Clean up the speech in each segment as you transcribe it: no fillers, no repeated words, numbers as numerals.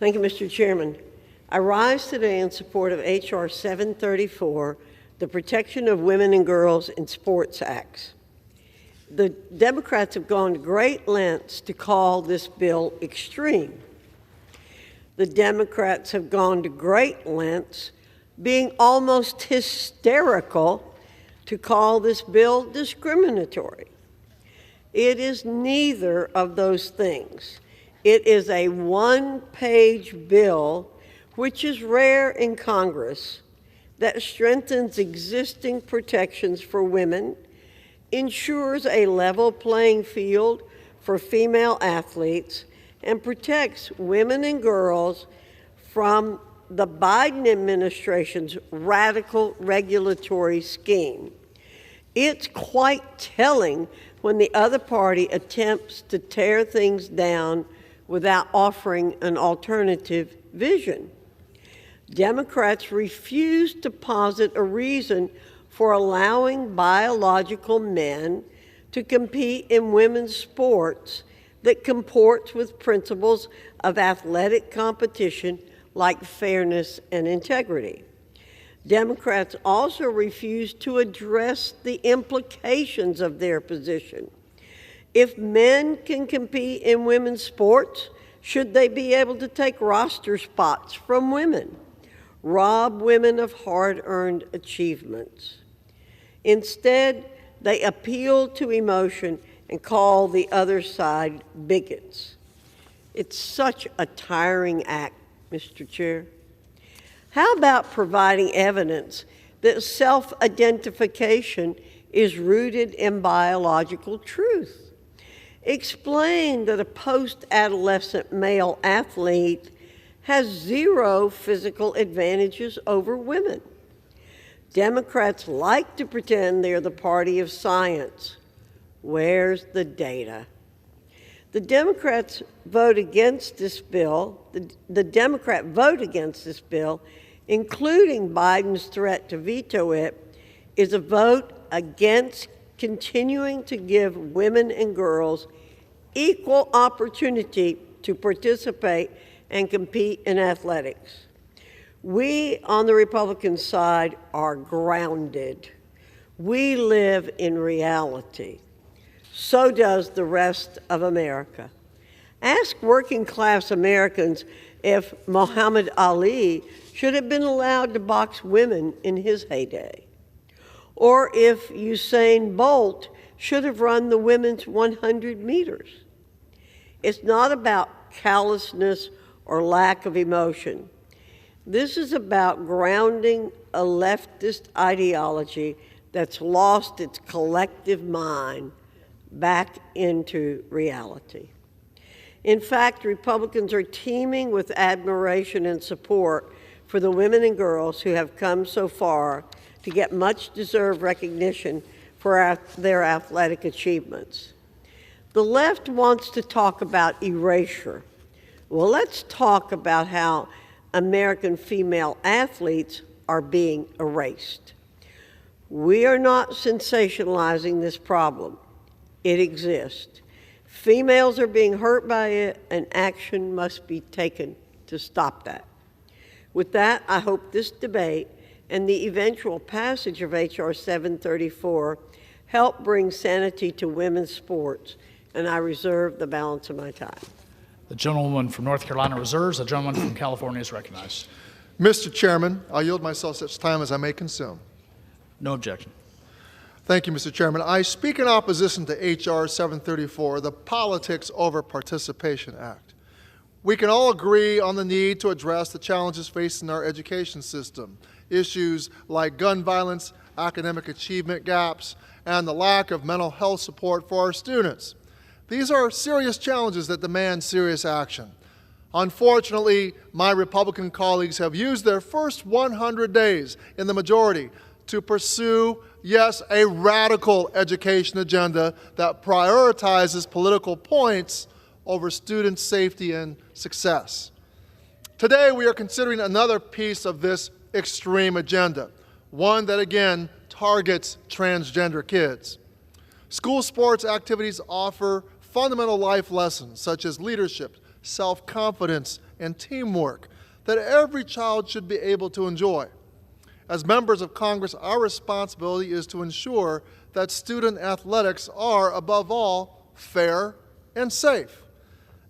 Thank you, Mr. Chairman. I rise today in support of H.R. 734, the Protection of Women and Girls in Sports Acts. The Democrats have gone to great lengths to call this bill extreme. The Democrats have gone to great lengths, being almost hysterical, to call this bill discriminatory. It is neither of those things. It is a one-page bill, which is rare in Congress, that strengthens existing protections for women, ensures a level playing field for female athletes, and protects women and girls from the Biden administration's radical regulatory scheme. It's quite telling when the other party attempts to tear things down without offering an alternative vision. Democrats refuse to posit a reason for allowing biological men to compete in women's sports that comports with principles of athletic competition like fairness and integrity. Democrats also refuse to address the implications of their position. If men can compete in women's sports, should they be able to take roster spots from women, rob women of hard-earned achievements? Instead, they appeal to emotion and call the other side bigots. It's such a tiring act, Mr. Chair. How about providing evidence that self-identification is rooted in biological truth? Explain that a post-adolescent male athlete has zero physical advantages over women. Democrats like to pretend they're the party of science. Where's the data? The Democrats vote against this bill. The Democrat vote against this bill, including Biden's threat to veto it, is a vote against continuing to give women and girls equal opportunity to participate and compete in athletics. We on the Republican side are grounded. We live in reality. So does the rest of America. Ask working class Americans if Muhammad Ali should have been allowed to box women in his heyday, or if Usain Bolt should have run the women's 100 meters. It's not about callousness or lack of emotion. This is about grounding a leftist ideology that's lost its collective mind back into reality. In fact, Republicans are teeming with admiration and support for the women and girls who have come so far to get much-deserved recognition for their athletic achievements. The left wants to talk about erasure. Well, let's talk about how American female athletes are being erased. We are not sensationalizing this problem. It exists. Females are being hurt by it, and action must be taken to stop that. With that, I hope this debate and the eventual passage of H.R. 734 help bring sanity to women's sports, and I reserve the balance of my time. The gentlewoman from North Carolina reserves. The gentleman from California is recognized. Mr. Chairman, I'll yield myself such time as I may consume. No objection. Thank you, Mr. Chairman. I speak in opposition to H.R. 734, the Politics Over Participation Act. We can all agree on the need to address the challenges facing our education system, issues like gun violence, academic achievement gaps, and the lack of mental health support for our students. These are serious challenges that demand serious action. Unfortunately, my Republican colleagues have used their first 100 days in the majority to pursue, yes, a radical education agenda that prioritizes political points over student safety and success. Today, we are considering another piece of this extreme agenda, one that, again, targets transgender kids. School sports activities offer fundamental life lessons such as leadership, self-confidence, and teamwork that every child should be able to enjoy. As members of Congress, our responsibility is to ensure that student athletics are, above all, fair and safe.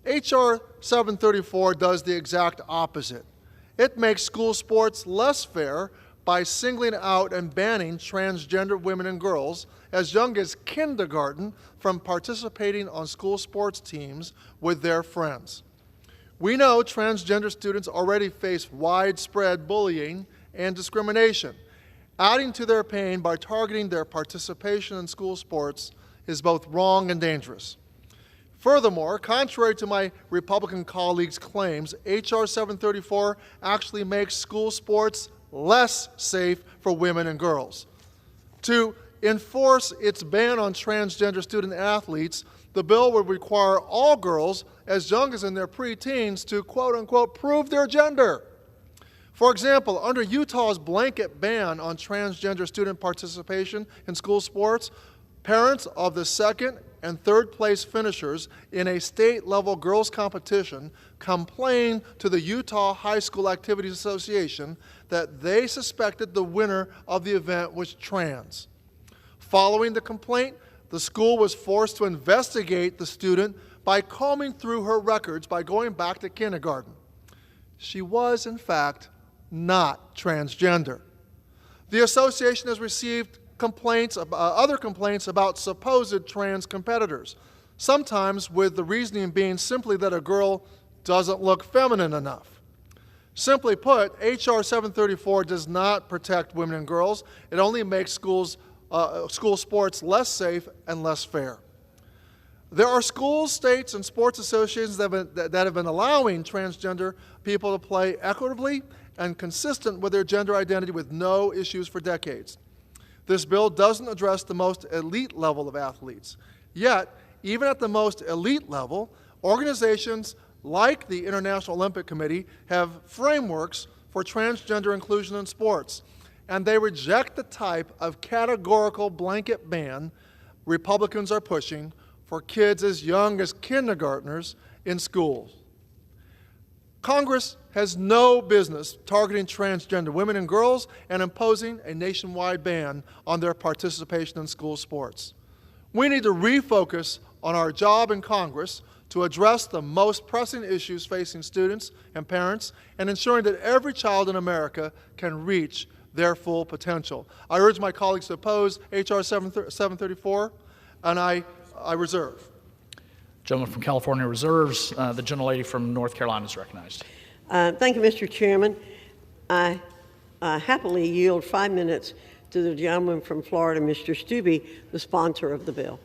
H.R. 734 does the exact opposite. It makes school sports less fair by singling out and banning transgender women and girls as young as kindergarten from participating on school sports teams with their friends. We know transgender students already face widespread bullying and discrimination. Adding to their pain by targeting their participation in school sports is both wrong and dangerous. Furthermore, contrary to my Republican colleagues' claims, H.R. 734 actually makes school sports less safe for women and girls. To enforce its ban on transgender student athletes, the bill would require all girls as young as in their preteens to, quote unquote, prove their gender. For example, under Utah's blanket ban on transgender student participation in school sports, parents of the second and third place finishers in a state-level girls' competition complained to the Utah High School Activities Association that they suspected the winner of the event was trans. Following the complaint, the school was forced to investigate the student by combing through her records by going back to kindergarten. She was, in fact, not transgender. The association has received other complaints about supposed trans competitors, sometimes with the reasoning being simply that a girl doesn't look feminine enough. Simply put, H.R. 734 does not protect women and girls. It only makes school sports less safe and less fair. There are schools, states, and sports associations that have been allowing transgender people to play equitably and consistent with their gender identity with no issues for decades. This bill doesn't address the most elite level of athletes. Yet, even at the most elite level, organizations like the International Olympic Committee have frameworks for transgender inclusion in sports, and they reject the type of categorical blanket ban Republicans are pushing for kids as young as kindergartners in schools. Congress has no business targeting transgender women and girls and imposing a nationwide ban on their participation in school sports. We need to refocus on our job in Congress to address the most pressing issues facing students and parents and ensuring that every child in America can reach their full potential. I urge my colleagues to oppose H.R. 734, and I reserve. Gentleman from California reserves. The gentlelady from North Carolina is recognized. Thank you, Mr. Chairman. I happily yield 5 minutes to the gentleman from Florida, Mr. Stubbe, the sponsor of the bill.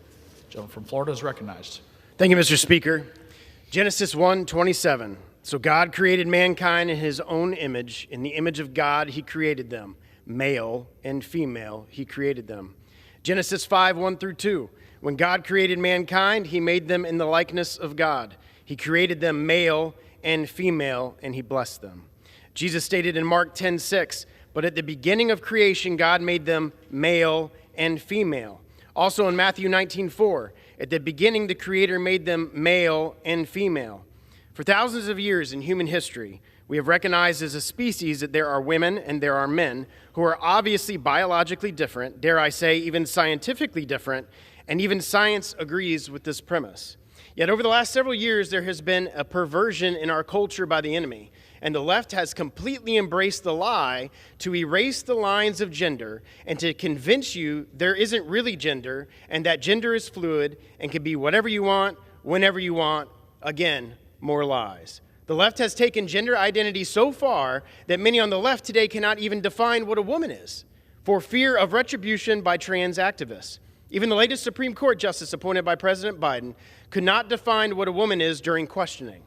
Gentleman from Florida is recognized. Thank you, Mr. Speaker. Genesis 1:27. So God created mankind in his own image. In the image of God, he created them. Male and female, he created them. Genesis 5:1-2. When God created mankind, he made them in the likeness of God. He created them male and female, and he blessed them. Jesus stated in Mark 10:6, but at the beginning of creation, God made them male and female. Also in Matthew 19:4, at the beginning, the Creator made them male and female. For thousands of years in human history, we have recognized as a species that there are women and there are men who are obviously biologically different, dare I say, even scientifically different, and even science agrees with this premise. Yet over the last several years, there has been a perversion in our culture by the enemy, and the left has completely embraced the lie to erase the lines of gender and to convince you there isn't really gender and that gender is fluid and can be whatever you want, whenever you want. Again, more lies. The left has taken gender identity so far that many on the left today cannot even define what a woman is for fear of retribution by trans activists. Even the latest Supreme Court justice appointed by President Biden could not define what a woman is during questioning,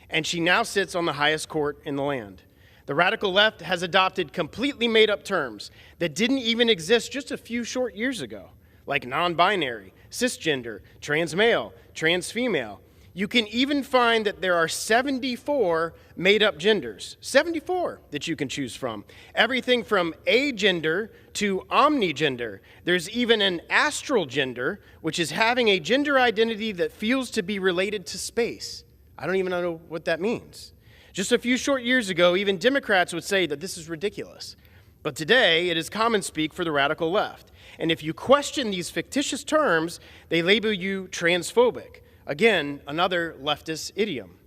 and she now sits on the highest court in the land. The radical left has adopted completely made-up terms that didn't even exist just a few short years ago, like non-binary, cisgender, trans male, trans female. You can even find that there are 74 made-up genders, 74 that you can choose from. Everything from agender to omnigender. There's even an astral gender, which is having a gender identity that feels to be related to space. I don't even know what that means. Just a few short years ago, even Democrats would say that this is ridiculous. But today, it is common speak for the radical left. And if you question these fictitious terms, they label you transphobic. Again, another leftist idiom.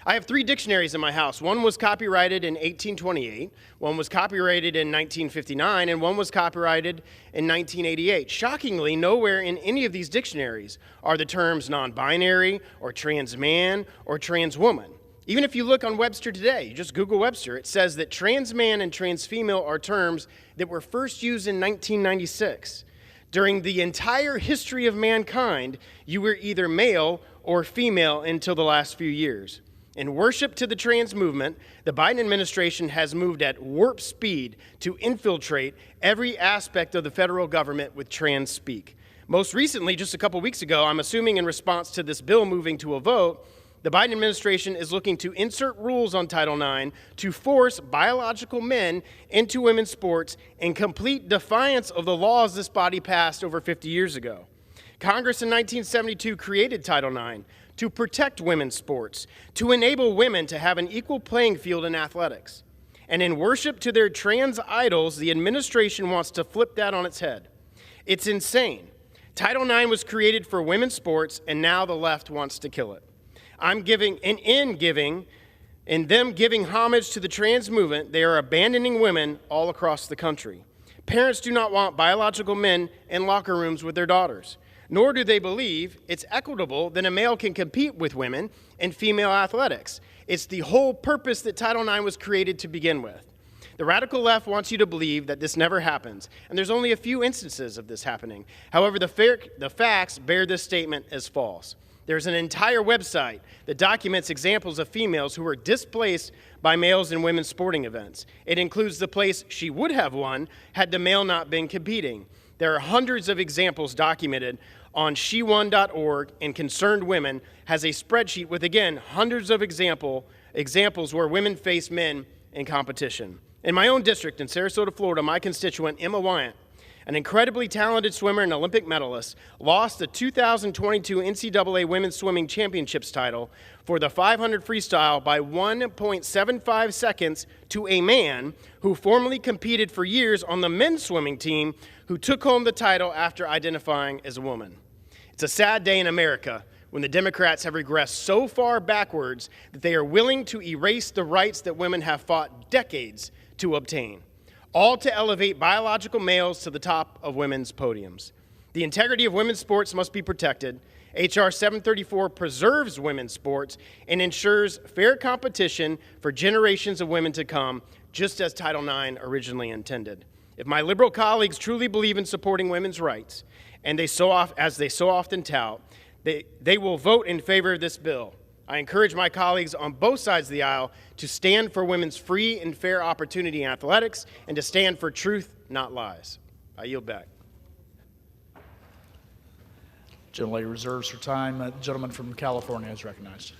I have 3 dictionaries in my house. One was copyrighted in 1828, one was copyrighted in 1959, and one was copyrighted in 1988. Shockingly, nowhere in any of these dictionaries are the terms non-binary or trans man or trans woman. Even if you look on Webster today, you just Google Webster, it says that trans man and trans female are terms that were first used in 1996. During the entire history of mankind, you were either male or female until the last few years. In worship to the trans movement, the Biden administration has moved at warp speed to infiltrate every aspect of the federal government with trans speak. Most recently, just a couple weeks ago, I'm assuming in response to this bill moving to a vote, the Biden administration is looking to insert rules on Title IX to force biological men into women's sports in complete defiance of the laws this body passed over 50 years ago. Congress in 1972 created Title IX to protect women's sports, to enable women to have an equal playing field in athletics. And in worship to their trans idols, the administration wants to flip that on its head. It's insane. Title IX was created for women's sports, and now the left wants to kill it. In them giving homage to the trans movement, they are abandoning women all across the country. Parents do not want biological men in locker rooms with their daughters, nor do they believe it's equitable that a male can compete with women in female athletics. It's the whole purpose that Title IX was created to begin with. The radical left wants you to believe that this never happens, and there's only a few instances of this happening. However, the facts bear this statement as false. There's an entire website that documents examples of females who were displaced by males in women's sporting events. It includes the place she would have won had the male not been competing. There are hundreds of examples documented on shewon.org, and Concerned Women has a spreadsheet with, again, hundreds of examples where women face men in competition. In my own district in Sarasota, Florida, my constituent, Emma Wyant, an incredibly talented swimmer and Olympic medalist, lost the 2022 NCAA Women's Swimming Championships title for the 500 freestyle by 1.75 seconds to a man who formerly competed for years on the men's swimming team, who took home the title after identifying as a woman. It's a sad day in America when the Democrats have regressed so far backwards that they are willing to erase the rights that women have fought decades to obtain, all to elevate biological males to the top of women's podiums. The integrity of women's sports must be protected. H.R. 734 preserves women's sports and ensures fair competition for generations of women to come, just as Title IX originally intended. If my liberal colleagues truly believe in supporting women's rights, and as they so often tout, they will vote in favor of this bill. I encourage my colleagues on both sides of the aisle to stand for women's free and fair opportunity in athletics and to stand for truth, not lies. I yield back. Gentlelady reserves her time. The gentleman from California is recognized.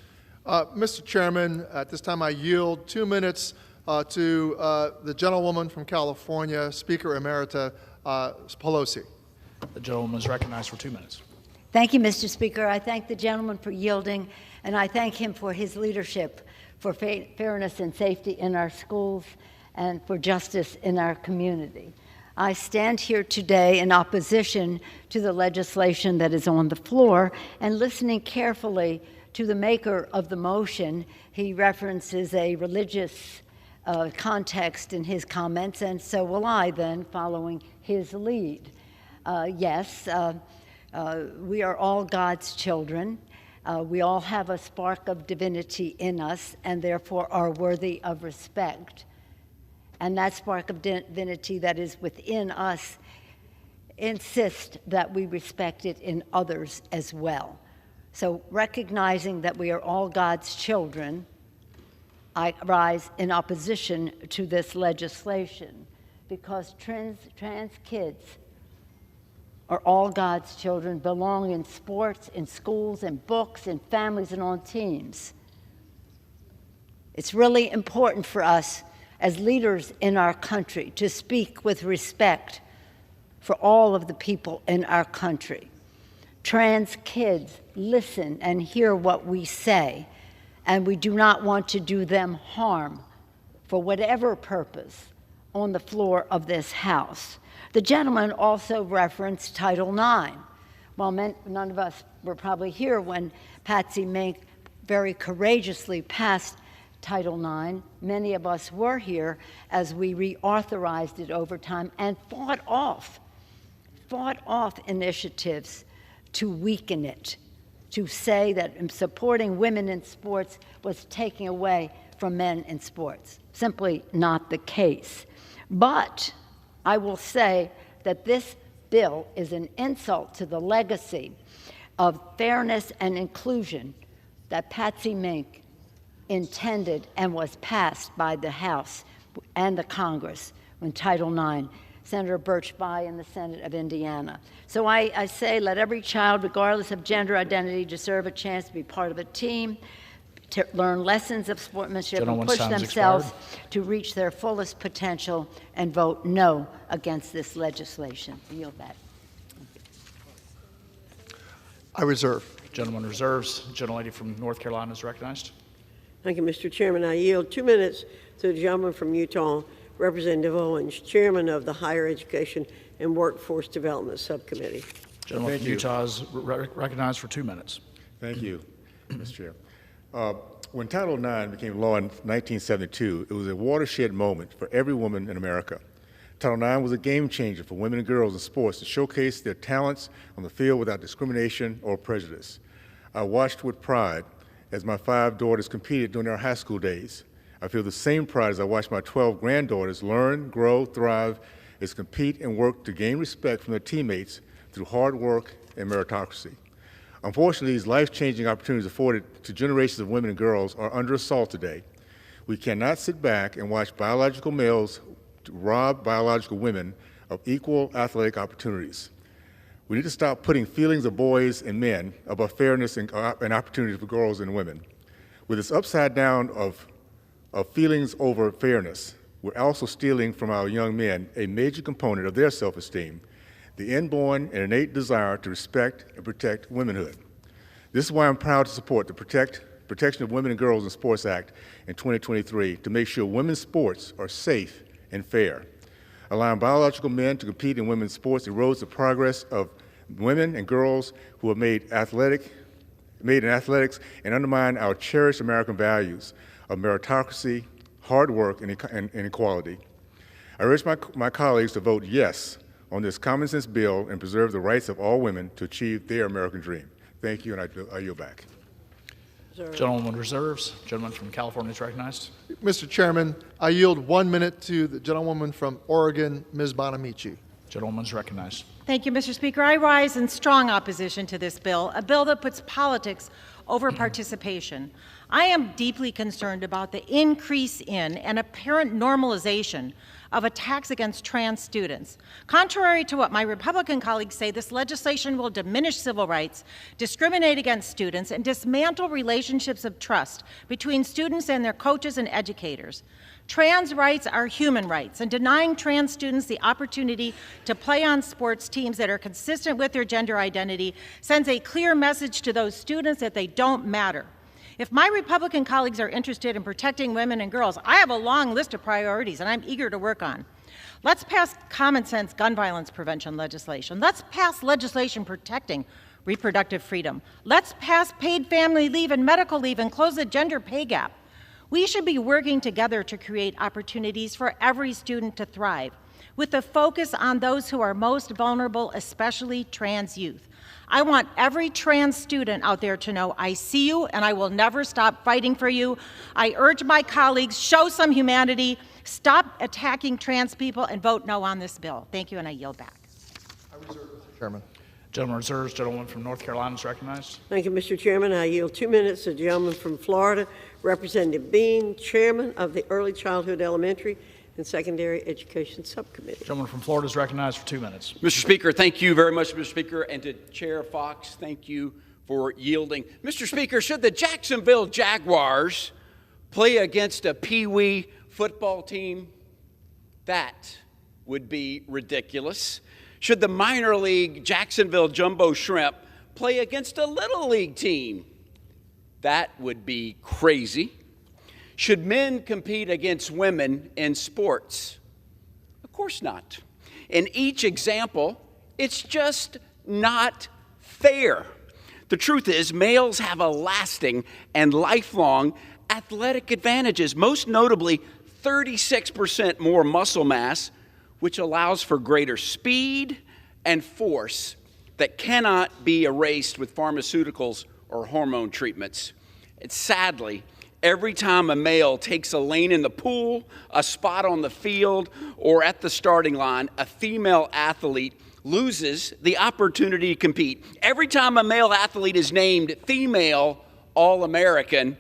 Mr. Chairman, at this time I yield 2 minutes to the gentlewoman from California, Speaker Emerita Pelosi. The gentleman is recognized for 2 minutes. Thank you, Mr. Speaker. I thank the gentleman for yielding, and I thank him for his leadership for fairness and safety in our schools and for justice in our community. I stand here today in opposition to the legislation that is on the floor and listening carefully to the maker of the motion. He references a religious context in his comments, and so will I then, following his lead. Yes, we are all God's children. We all have a spark of divinity in us and therefore are worthy of respect. And that spark of divinity that is within us insists that we respect it in others as well. So recognizing that we are all God's children, I rise in opposition to this legislation because trans kids are all God's children, belong in sports, in schools, in books, in families, and on teams. It's really important for us as leaders in our country to speak with respect for all of the people in our country. Trans kids listen and hear what we say, and we do not want to do them harm for whatever purpose on the floor of this House. The gentleman also referenced Title IX. While none of us were probably here when Patsy Mink very courageously passed Title IX, many of us were here as we reauthorized it over time and fought off initiatives to weaken it, to say that supporting women in sports was taking away from men in sports. Simply not the case. But I will say that this bill is an insult to the legacy of fairness and inclusion that Patsy Mink intended and was passed by the House and the Congress when Title IX, Senator Birch Bayh in the Senate of Indiana. So I say let every child, regardless of gender identity, deserve a chance to be part of a team, to learn lessons of sportsmanship and push themselves to reach their fullest potential, and vote no against this legislation. I yield back. I reserve. Gentleman reserves. Gentlelady from North Carolina is recognized. Thank you, Mr. Chairman. I yield 2 minutes to the gentleman from Utah, Representative Owens, Chairman of the Higher Education and Workforce Development Subcommittee. Gentleman from Utah is recognized for 2 minutes. Thank you, Mr. Chair. When Title IX became law in 1972, it was a watershed moment for every woman in America. Title IX was a game changer for women and girls in sports to showcase their talents on the field without discrimination or prejudice. I watched with pride as my 5 daughters competed during their high school days. I feel the same pride as I watch my 12 granddaughters learn, grow, thrive, as compete and work to gain respect from their teammates through hard work and meritocracy. Unfortunately, these life-changing opportunities afforded to generations of women and girls are under assault today. We cannot sit back and watch biological males rob biological women of equal athletic opportunities. We need to stop putting feelings of boys and men above fairness and opportunities for girls and women. With this upside down of feelings over fairness, we're also stealing from our young men a major component of their self-esteem, the inborn and innate desire to respect and protect womanhood. This is why I'm proud to support the Protection of Women and Girls in Sports Act in 2023 to make sure women's sports are safe and fair. Allowing biological men to compete in women's sports erodes the progress of women and girls who are made in athletics and undermine our cherished American values of meritocracy, hard work, and equality. I urge my colleagues to vote yes on this common sense bill and preserve the rights of all women to achieve their American dream. Thank you, and I yield back. Gentleman reserves. Gentleman from California is recognized. Mr. Chairman, I yield 1 minute to the gentlewoman from Oregon, Ms. Bonamici. Gentleman is recognized. Thank you, Mr. Speaker. I rise in strong opposition to this bill, a bill that puts politics over participation. I am deeply concerned about the increase in and apparent normalization of attacks against trans students. Contrary to what my Republican colleagues say, this legislation will diminish civil rights, discriminate against students, and dismantle relationships of trust between students and their coaches and educators. Trans rights are human rights, and denying trans students the opportunity to play on sports teams that are consistent with their gender identity sends a clear message to those students that they don't matter. If my Republican colleagues are interested in protecting women and girls, I have a long list of priorities and I'm eager to work on. Let's pass common sense gun violence prevention legislation. Let's pass legislation protecting reproductive freedom. Let's pass paid family leave and medical leave and close the gender pay gap. We should be working together to create opportunities for every student to thrive, with a focus on those who are most vulnerable, especially trans youth. I want every trans student out there to know I see you and I will never stop fighting for you. I urge my colleagues, show some humanity, stop attacking trans people, and vote no on this bill. Thank you, and I yield back. I reserve, Mr. Chairman. Gentleman reserves. Gentleman from North Carolina is recognized. Thank you, Mr. Chairman. I yield 2 minutes to the gentleman from Florida, Representative Bean, Chairman of the Early Childhood Elementary and Secondary Education Subcommittee. Gentleman from Florida is recognized for 2 minutes. Mr. Speaker, thank you very much, Mr. Speaker, and to Chair Fox, thank you for yielding. Mr. Speaker, should the Jacksonville Jaguars play against a Pee-wee football team? That would be ridiculous. Should the minor league Jacksonville Jumbo Shrimp play against a Little League team? That would be crazy. Should men compete against women in sports? Of course not. In each example, it's just not fair. The truth is, males have a lasting and lifelong athletic advantages, most notably 36% more muscle mass, which allows for greater speed and force that cannot be erased with pharmaceuticals or hormone treatments. And sadly, every time a male takes a lane in the pool, a spot on the field, or at the starting line, a female athlete loses the opportunity to compete. Every time a male athlete is named female All-American,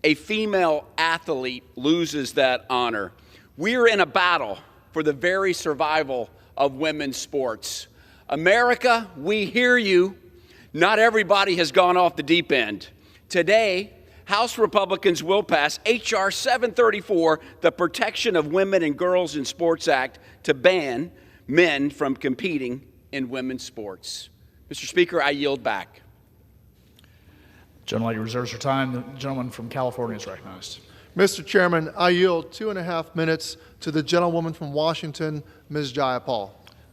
a female athlete loses that honor. We're in a battle for the very survival of women's sports. America, we hear you. Not everybody has gone off the deep end. Today, House Republicans will pass H.R. 734, the Protection of Women and Girls in Sports Act, to ban men from competing in women's sports. Mr. Speaker, I yield back. Gentlelady reserves her time. The gentleman from California is recognized. Mr. Chairman, I yield 2.5 minutes to the gentlewoman from Washington, Ms. Jayapal.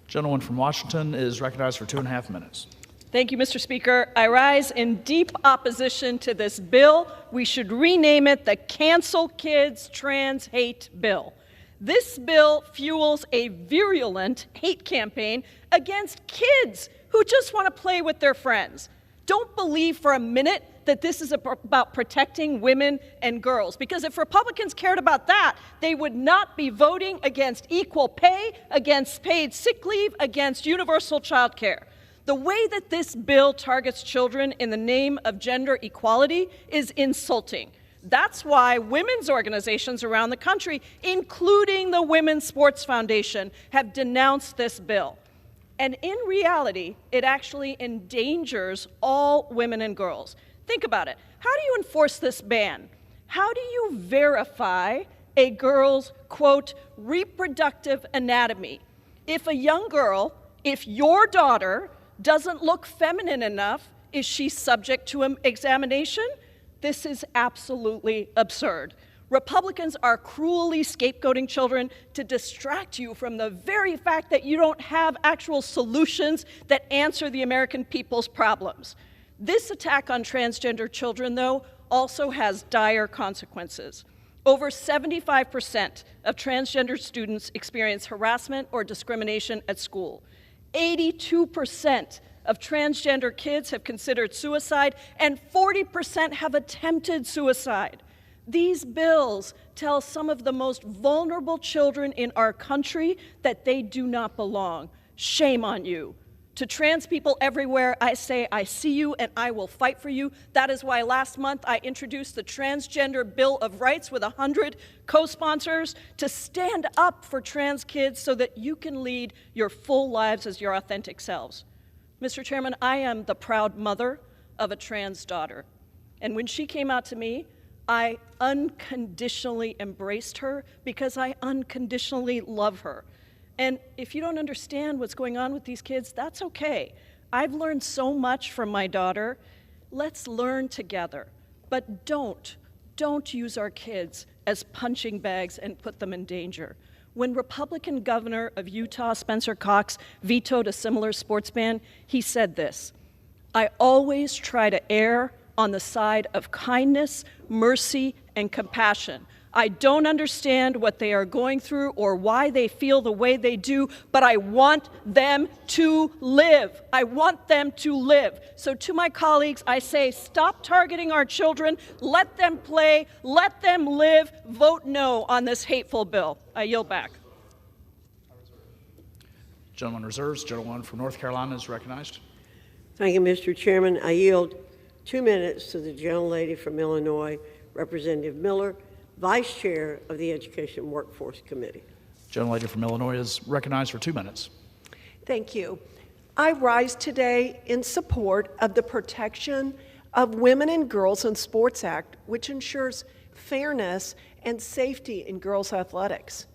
Gentleman from Washington is recognized for 2.5 minutes. Thank you, Mr. Speaker. I rise in deep opposition to this bill. We should rename it the Cancel Kids Trans Hate Bill. This bill fuels a virulent hate campaign against kids who just want to play with their friends. Don't believe for a minute that this is about protecting women and girls, because if Republicans cared about that, they would not be voting against equal pay, against paid sick leave, against universal child care. The way that this bill targets children in the name of gender equality is insulting. That's why women's organizations around the country, including the Women's Sports Foundation, have denounced this bill. And in reality, it actually endangers all women and girls. Think about it. How do you enforce this ban? How do you verify a girl's, quote, reproductive anatomy? If a young girl, if your daughter doesn't look feminine enough, is she subject to an examination? This is absolutely absurd. Republicans are cruelly scapegoating children to distract you from the very fact that you don't have actual solutions that answer the American people's problems. This attack on transgender children, though, also has dire consequences. Over 75% of transgender students experience harassment or discrimination at school. 82% of transgender kids have considered suicide, and 40% have attempted suicide. These bills tell some of the most vulnerable children in our country that they do not belong. Shame on you. To trans people everywhere, I say, I see you and I will fight for you. That is why last month I introduced the Transgender Bill of Rights with 100 co-sponsors to stand up for trans kids so that you can lead your full lives as your authentic selves. Mr. Chairman, I am the proud mother of a trans daughter. And when she came out to me, I unconditionally embraced her because I unconditionally love her. And if you don't understand what's going on with these kids, that's okay. I've learned so much from my daughter. Let's learn together. But don't use our kids as punching bags and put them in danger. When Republican Governor of Utah, Spencer Cox, vetoed a similar sports ban, he said this: I always try to err on the side of kindness, mercy, and compassion. I don't understand what they are going through or why they feel the way they do, but I want them to live. I want them to live. So to my colleagues, I say, stop targeting our children. Let them play. Let them live. Vote no on this hateful bill. I yield back. Gentleman reserves. Gentleman from North Carolina is recognized. Thank you, Mr. Chairman. I yield 2 minutes to the gentlelady from Illinois, Representative Miller, Vice Chair of the Education and Workforce Committee. Gentlelady from Illinois is recognized for 2 minutes. Thank you. I rise today in support of the Protection of Women and Girls in Sports Act, which ensures fairness and safety in girls' athletics.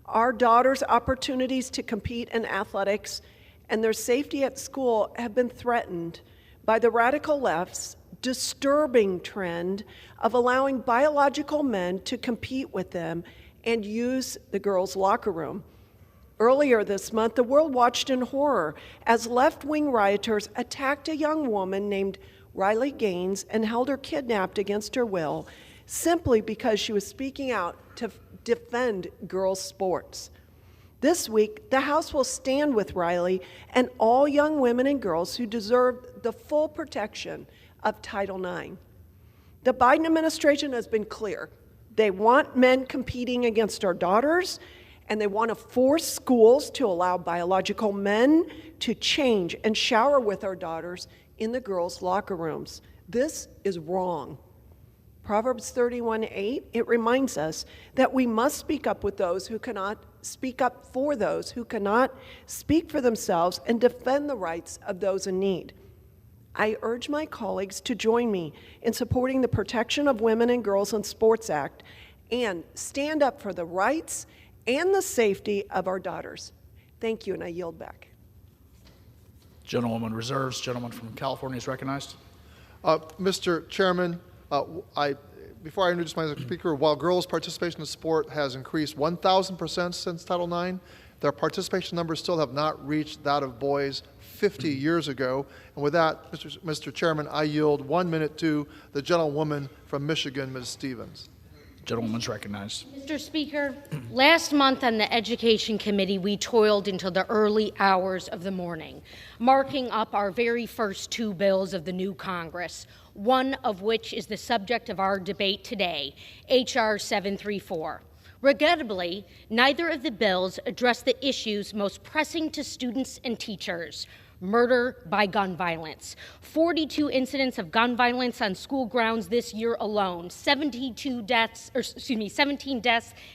Our daughters' opportunities to compete in athletics and their safety at school have been threatened by the radical left's disturbing trend of allowing biological men to compete with them and use the girls' locker room. Earlier this month, the world watched in horror as left-wing rioters attacked a young woman named Riley Gaines and held her kidnapped against her will simply because she was speaking out to defend girls' sports. This week, the House will stand with Riley and all young women and girls who deserve the full protection of Title IX. The Biden administration has been clear. They want men competing against our daughters, and they want to force schools to allow biological men to change and shower with our daughters in the girls' locker rooms. This is wrong. Proverbs 31:8, it reminds us that we must speak up with those who cannot speak up for those who cannot speak for themselves and defend the rights of those in need. I urge my colleagues to join me in supporting the Protection of Women and Girls in Sports Act and stand up for the rights and the safety of our daughters. Thank you, and I yield back. Gentlewoman reserves. Gentleman from California is recognized. Mr. Chairman, before I introduce my speaker, while girls' participation in sport has increased 1,000% since Title IX, their participation numbers still have not reached that of boys 50 years ago. And with that, Mr. Chairman, I yield 1 minute to the gentlewoman from Michigan, Ms. Stevens. Gentlewoman's recognized. Mr. Speaker, last month on the Education Committee, we toiled until the early hours of the morning, marking up our very first two bills of the new Congress, one of which is the subject of our debate today, H.R. 734. Regrettably, neither of the bills address the issues most pressing to students and teachers: murder by gun violence. 42 incidents of gun violence on school grounds this year alone, 17 deaths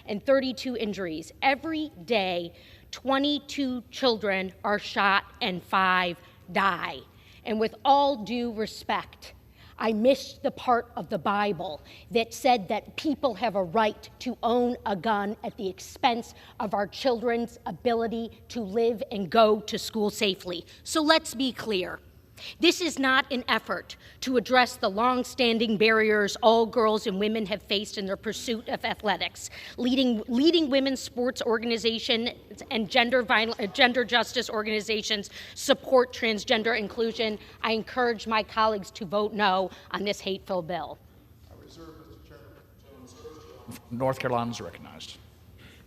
and 32 injuries. Every day, 22 children are shot and 5 die. And with all due respect, I missed the part of the Bible that said that people have a right to own a gun at the expense of our children's ability to live and go to school safely. So let's be clear. This is not an effort to address the long-standing barriers all girls and women have faced in their pursuit of athletics. Leading women's sports organizations and gender justice organizations support transgender inclusion. I encourage my colleagues to vote no on this hateful bill. I reserve, Mr. Chairman. North Carolina is recognized.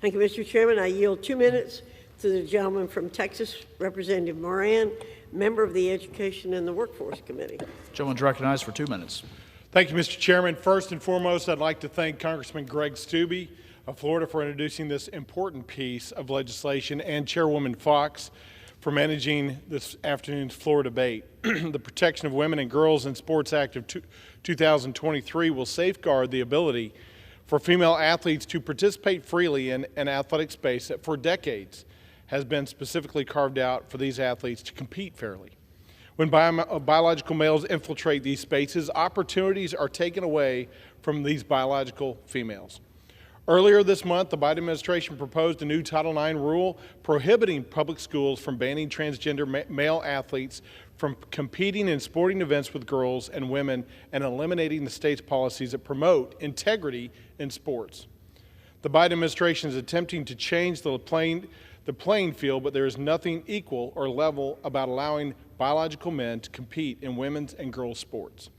Thank you, Mr. Chairman. I yield 2 minutes to the gentleman from Texas, Representative Moran, member of the Education and the Workforce Committee. Gentleman's recognized for 2 minutes. Thank you, Mr. Chairman. First and foremost, I'd like to thank Congressman Greg Steube of Florida for introducing this important piece of legislation, and Chairwoman Fox for managing this afternoon's floor debate. The Protection of Women and Girls in Sports Act of 2023 will safeguard the ability for female athletes to participate freely in an athletic space that for decades has been specifically carved out for these athletes to compete fairly. When biological males infiltrate these spaces, opportunities are taken away from these biological females. Earlier this month, the Biden administration proposed a new Title IX rule prohibiting public schools from banning transgender male athletes from competing in sporting events with girls and women and eliminating the state's policies that promote integrity in sports. The Biden administration is attempting to change the playing field, but there is nothing equal or level about allowing biological men to compete in women's and girls' sports.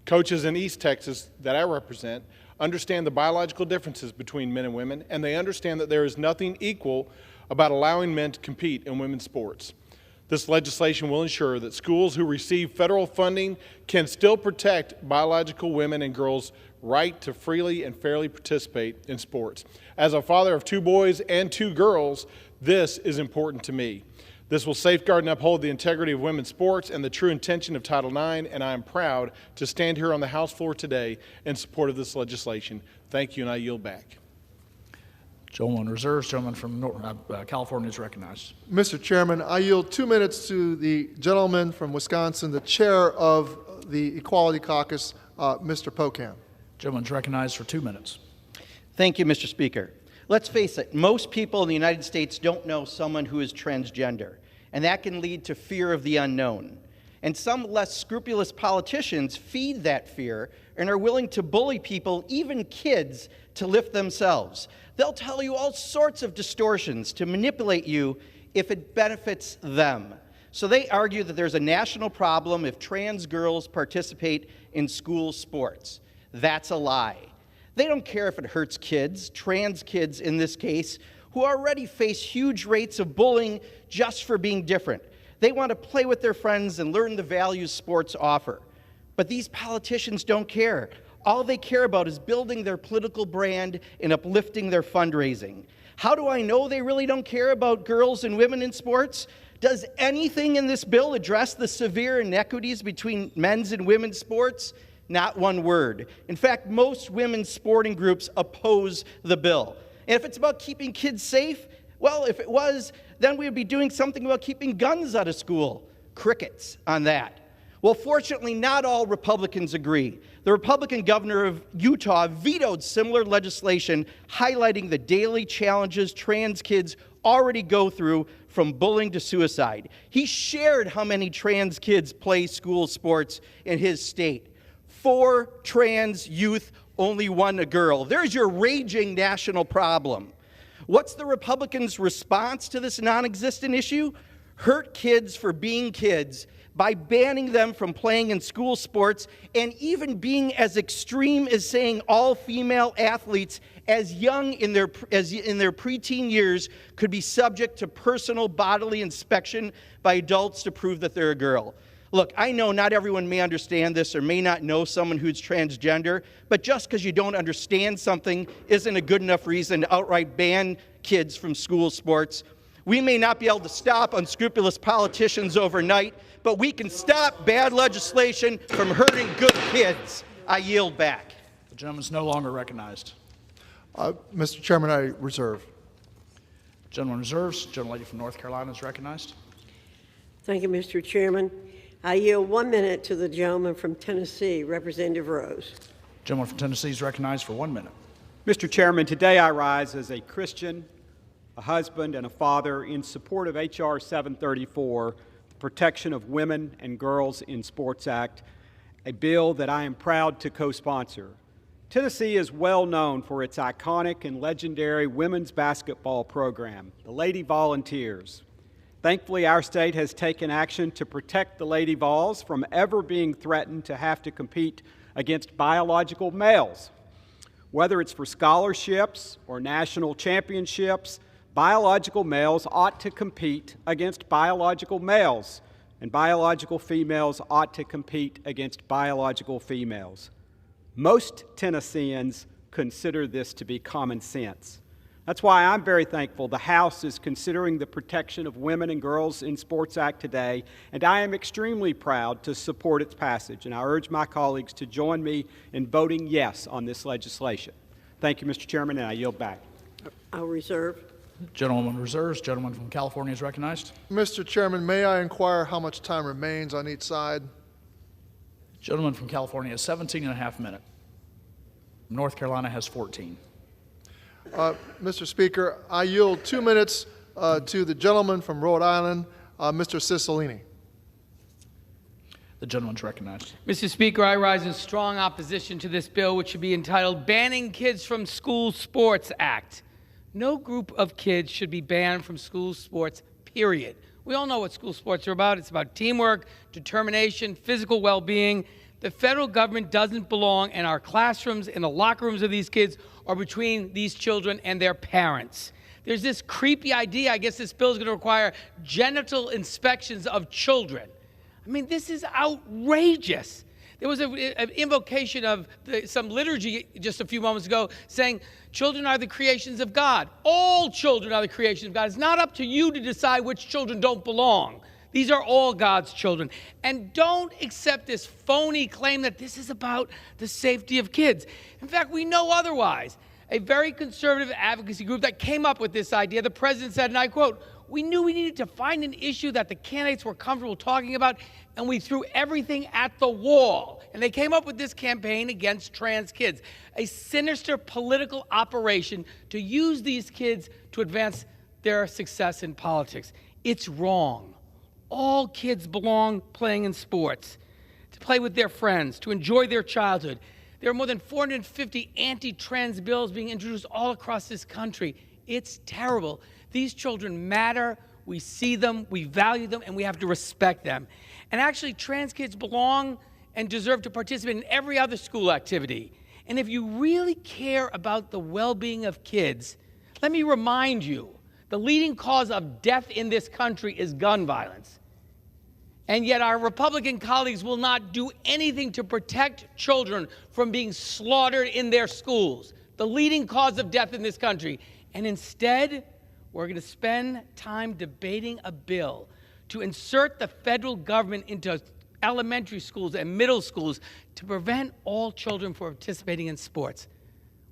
Coaches in East Texas that I represent understand the biological differences between men and women, and they understand that there is nothing equal about allowing men to compete in women's sports. This legislation will ensure that schools who receive federal funding can still protect biological women and girls' right to freely and fairly participate in sports. As a father of 2 boys and 2 girls, this is important to me. This will safeguard and uphold the integrity of women's sports and the true intention of Title IX, and I am proud to stand here on the House floor today in support of this legislation. Thank you, and I yield back. Gentleman reserves. Gentleman from California is recognized. Mr. Chairman, I yield 2 minutes to the gentleman from Wisconsin, the chair of the Equality Caucus, Mr. Pocan. Gentleman's recognized for 2 minutes. Thank you, Mr. Speaker. Let's face it, most people in the United States don't know someone who is transgender, and that can lead to fear of the unknown. And some less scrupulous politicians feed that fear and are willing to bully people, even kids, to lift themselves. They'll tell you all sorts of distortions to manipulate you if it benefits them. So they argue that there's a national problem if trans girls participate in school sports. That's a lie. They don't care if it hurts kids, trans kids in this case, who already face huge rates of bullying just for being different. They want to play with their friends and learn the values sports offer. But these politicians don't care. All they care about is building their political brand and uplifting their fundraising. How do I know they really don't care about girls and women in sports? Does anything in this bill address the severe inequities between men's and women's sports? Not one word. In fact, most women's sporting groups oppose the bill. And if it's about keeping kids safe, well, if it was, then we would be doing something about keeping guns out of school. Crickets on that. Well, fortunately, not all Republicans agree. The Republican governor of Utah vetoed similar legislation highlighting the daily challenges trans kids already go through, from bullying to suicide. He shared how many trans kids play school sports in his state. 4 trans youth, only 1 a girl. There's your raging national problem. What's the Republicans' response to this non-existent issue? Hurt kids for being kids by banning them from playing in school sports, and even being as extreme as saying all female athletes as young in their preteen years could be subject to personal bodily inspection by adults to prove that they're a girl. Look, I know not everyone may understand this or may not know someone who's transgender, but just because you don't understand something isn't a good enough reason to outright ban kids from school sports. We may not be able to stop unscrupulous politicians overnight, but we can stop bad legislation from hurting good kids. I yield back. The gentleman's no longer recognized. Mr. Chairman, I reserve. Gentleman reserves. Gentlelady from North Carolina is recognized. Thank you, Mr. Chairman. I yield 1 minute to the gentleman from Tennessee, Representative Rose. Gentleman from Tennessee is recognized for 1 minute. Mr. Chairman, today I rise as a Christian, a husband, and a father in support of H.R. 734, the Protection of Women and Girls in Sports Act, a bill that I am proud to co-sponsor. Tennessee is well known for its iconic and legendary women's basketball program, the Lady Volunteers. Thankfully, our state has taken action to protect the Lady Vols from ever being threatened to have to compete against biological males. Whether it's for scholarships or national championships, biological males ought to compete against biological males, and biological females ought to compete against biological females. Most Tennesseans consider this to be common sense. That's why I'm very thankful the House is considering the Protection of Women and Girls in Sports Act today, and I am extremely proud to support its passage, and I urge my colleagues to join me in voting yes on this legislation. Thank you, Mr. Chairman, and I yield back. I'll reserve. Gentleman reserves. Gentleman from California is recognized. Mr. Chairman, may I inquire how much time remains on each side? Gentleman from California has 17 and a half minutes. North Carolina has 14. Mr. Speaker, I yield 2 minutes to the gentleman from Rhode Island, Mr. Cicilline. The gentleman's recognized. Mr. Speaker, I rise in strong opposition to this bill, which should be entitled Banning Kids from School Sports Act. No group of kids should be banned from school sports, period. We all know what school sports are about. It's about teamwork, determination, physical well-being. The federal government doesn't belong in our classrooms, in the locker rooms of these kids, or between these children and their parents. There's this creepy idea, I guess this bill is going to require genital inspections of children. I mean, this is outrageous. There was an invocation of some liturgy just a few moments ago saying children are the creations of God. All children are the creations of God. It's not up to you to decide which children don't belong. These are all God's children. And don't accept this phony claim that this is about the safety of kids. In fact, we know otherwise. A very conservative advocacy group that came up with this idea, the president said, and I quote, "We knew we needed to find an issue that the candidates were comfortable talking about, and we threw everything at the wall." And they came up with this campaign against trans kids, a sinister political operation to use these kids to advance their success in politics. It's wrong. All kids belong playing in sports, to play with their friends, to enjoy their childhood. There are more than 450 anti-trans bills being introduced all across this country. It's terrible. These children matter. We see them, we value them, and we have to respect them. And actually, trans kids belong and deserve to participate in every other school activity. And if you really care about the well-being of kids, let me remind you, the leading cause of death in this country is gun violence. And yet our Republican colleagues will not do anything to protect children from being slaughtered in their schools, the leading cause of death in this country. And instead, we're going to spend time debating a bill to insert the federal government into elementary schools and middle schools to prevent all children from participating in sports.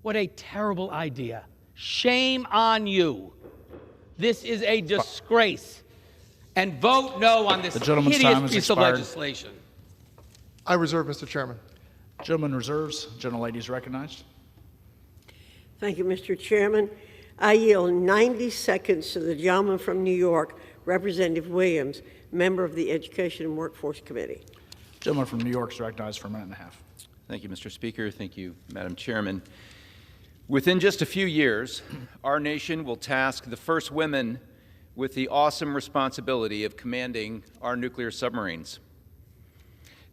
What a terrible idea. Shame on you. This is a disgrace. And vote no on this hideous piece of legislation. I reserve, Mr. Chairman. Gentleman reserves. Gentlelady is recognized. Thank you, Mr. Chairman. I yield 90 seconds to the gentleman from New York, Representative Williams, member of the Education and Workforce Committee. Gentleman from New York is recognized for a minute and a half. Thank you, Mr. Speaker. Thank you, Madam Chairman. Within just a few years, our nation will task the first women with the awesome responsibility of commanding our nuclear submarines.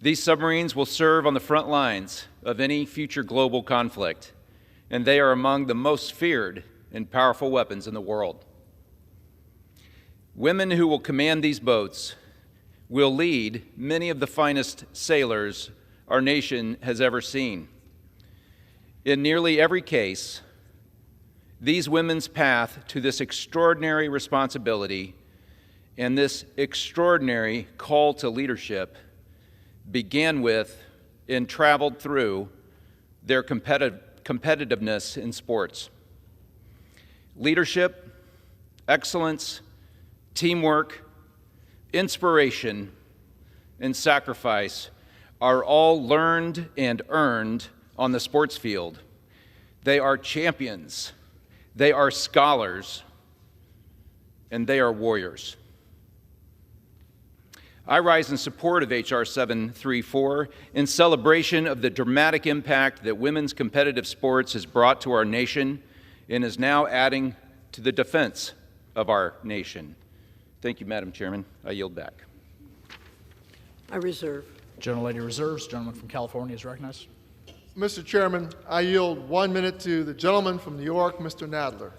These submarines will serve on the front lines of any future global conflict, and they are among the most feared and powerful weapons in the world. Women who will command these boats will lead many of the finest sailors our nation has ever seen. In nearly every case, these women's path to this extraordinary responsibility and this extraordinary call to leadership began with and traveled through their competitiveness in sports. Leadership, excellence, teamwork, inspiration, and sacrifice are all learned and earned on the sports field. They are champions, they are scholars, and they are warriors. I rise in support of H.R. 734 in celebration of the dramatic impact that women's competitive sports has brought to our nation and is now adding to the defense of our nation. Thank you, Madam Chairman. I yield back. I reserve. Gentlelady reserves. Gentleman from California is recognized. Mr. Chairman, I yield 1 minute to the gentleman from New York, Mr. Nadler.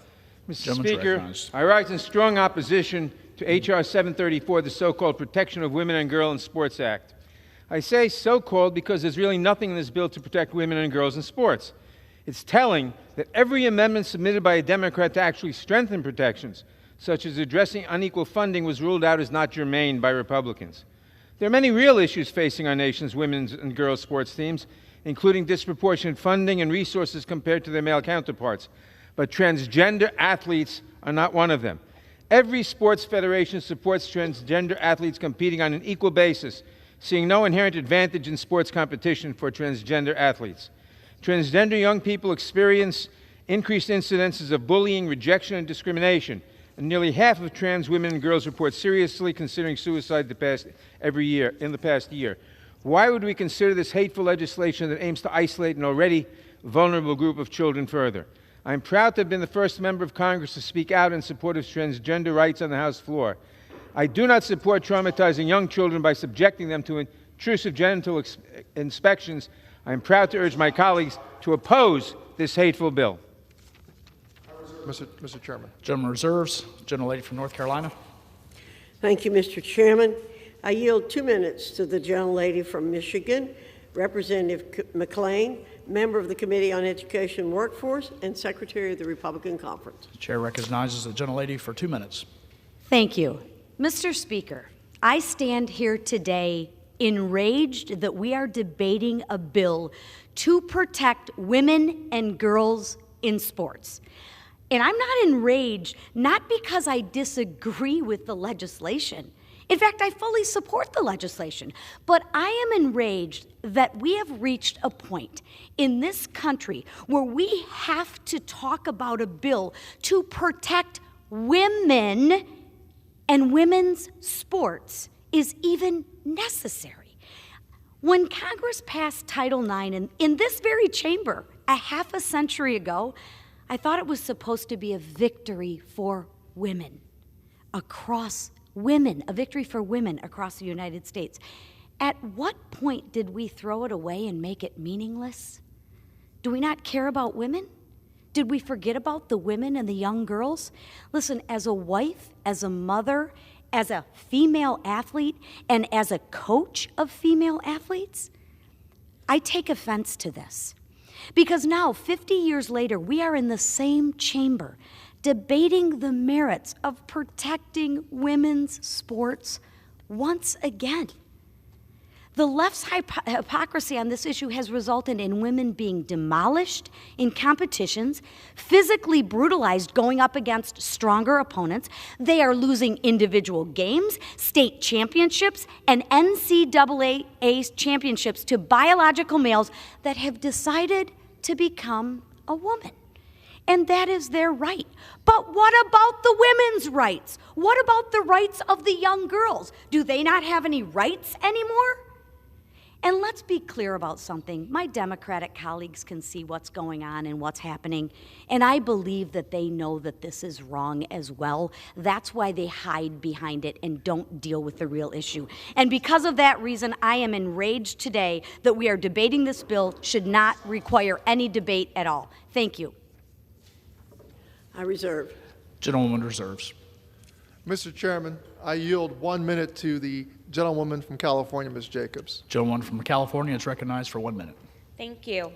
Mr. Speaker, I rise in strong opposition to H.R. 734, the so-called Protection of Women and Girls in Sports Act. I say so-called because there's really nothing in this bill to protect women and girls in sports. It's telling that every amendment submitted by a Democrat to actually strengthen protections, such as addressing unequal funding, was ruled out as not germane by Republicans. There are many real issues facing our nation's women's and girls' sports teams, including disproportionate funding and resources compared to their male counterparts. But transgender athletes are not one of them. Every sports federation supports transgender athletes competing on an equal basis, seeing no inherent advantage in sports competition for transgender athletes. Transgender young people experience increased incidences of bullying, rejection, and discrimination, and nearly half of trans women and girls report seriously considering suicide in the past year. Why would we consider this hateful legislation that aims to isolate an already vulnerable group of children further? I'm proud to have been the first member of Congress to speak out in support of transgender rights on the House floor. I do not support traumatizing young children by subjecting them to intrusive genital inspections. I am proud to urge my colleagues to oppose this hateful bill. Mr. Chairman. Gentleman reserves. Gentlelady from North Carolina. Thank you, Mr. Chairman. I yield 2 minutes to the gentlelady from Michigan, Representative McClain, member of the Committee on Education and Workforce and Secretary of the Republican Conference. The chair recognizes the gentlelady for 2 minutes. Thank you. Mr. Speaker, I stand here today enraged that we are debating a bill to protect women and girls in sports. And I'm not enraged, not because I disagree with the legislation. In fact, I fully support the legislation. But I am enraged that we have reached a point in this country where we have to talk about a bill to protect women and women's sports is even necessary. When Congress passed Title IX in this very chamber a half a century ago, I thought it was supposed to be a victory for women across a victory for women across the United States. At what point did we throw it away and make it meaningless? Do we not care about women? Did we forget about the women and the young girls? Listen, as a wife, as a mother, as a female athlete, and as a coach of female athletes, I take offense to this. Because now, 50 years later, we are in the same chamber debating the merits of protecting women's sports once again. The left's hypocrisy on this issue has resulted in women being demolished in competitions, physically brutalized going up against stronger opponents. They are losing individual games, state championships, and NCAA championships to biological males that have decided to become a woman. And that is their right. But what about the women's rights? What about the rights of the young girls? Do they not have any rights anymore? And let's be clear about something. My Democratic colleagues can see what's going on and what's happening, and I believe that they know that this is wrong as well. That's why they hide behind it and don't deal with the real issue. And because of that reason, I am enraged today that we are debating this bill should not require any debate at all. Thank you. I reserve. Gentlewoman reserves. Mr. Chairman, I yield 1 minute to the gentlewoman from California, Ms. Jacobs. Gentlewoman from California is recognized for 1 minute. Thank you.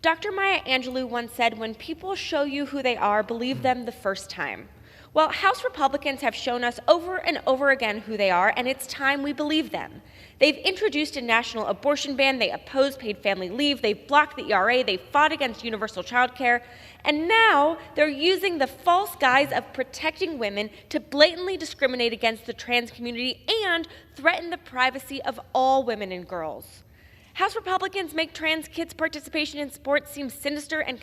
Dr. Maya Angelou once said, "When people show you who they are, believe them the first time." Well, House Republicans have shown us over and over again who they are, and it's time we believe them. They've introduced a national abortion ban, they oppose paid family leave, they've blocked the ERA, they've fought against universal child care, and now they're using the false guise of protecting women to blatantly discriminate against the trans community and threaten the privacy of all women and girls. House Republicans make trans kids' participation in sports seem sinister and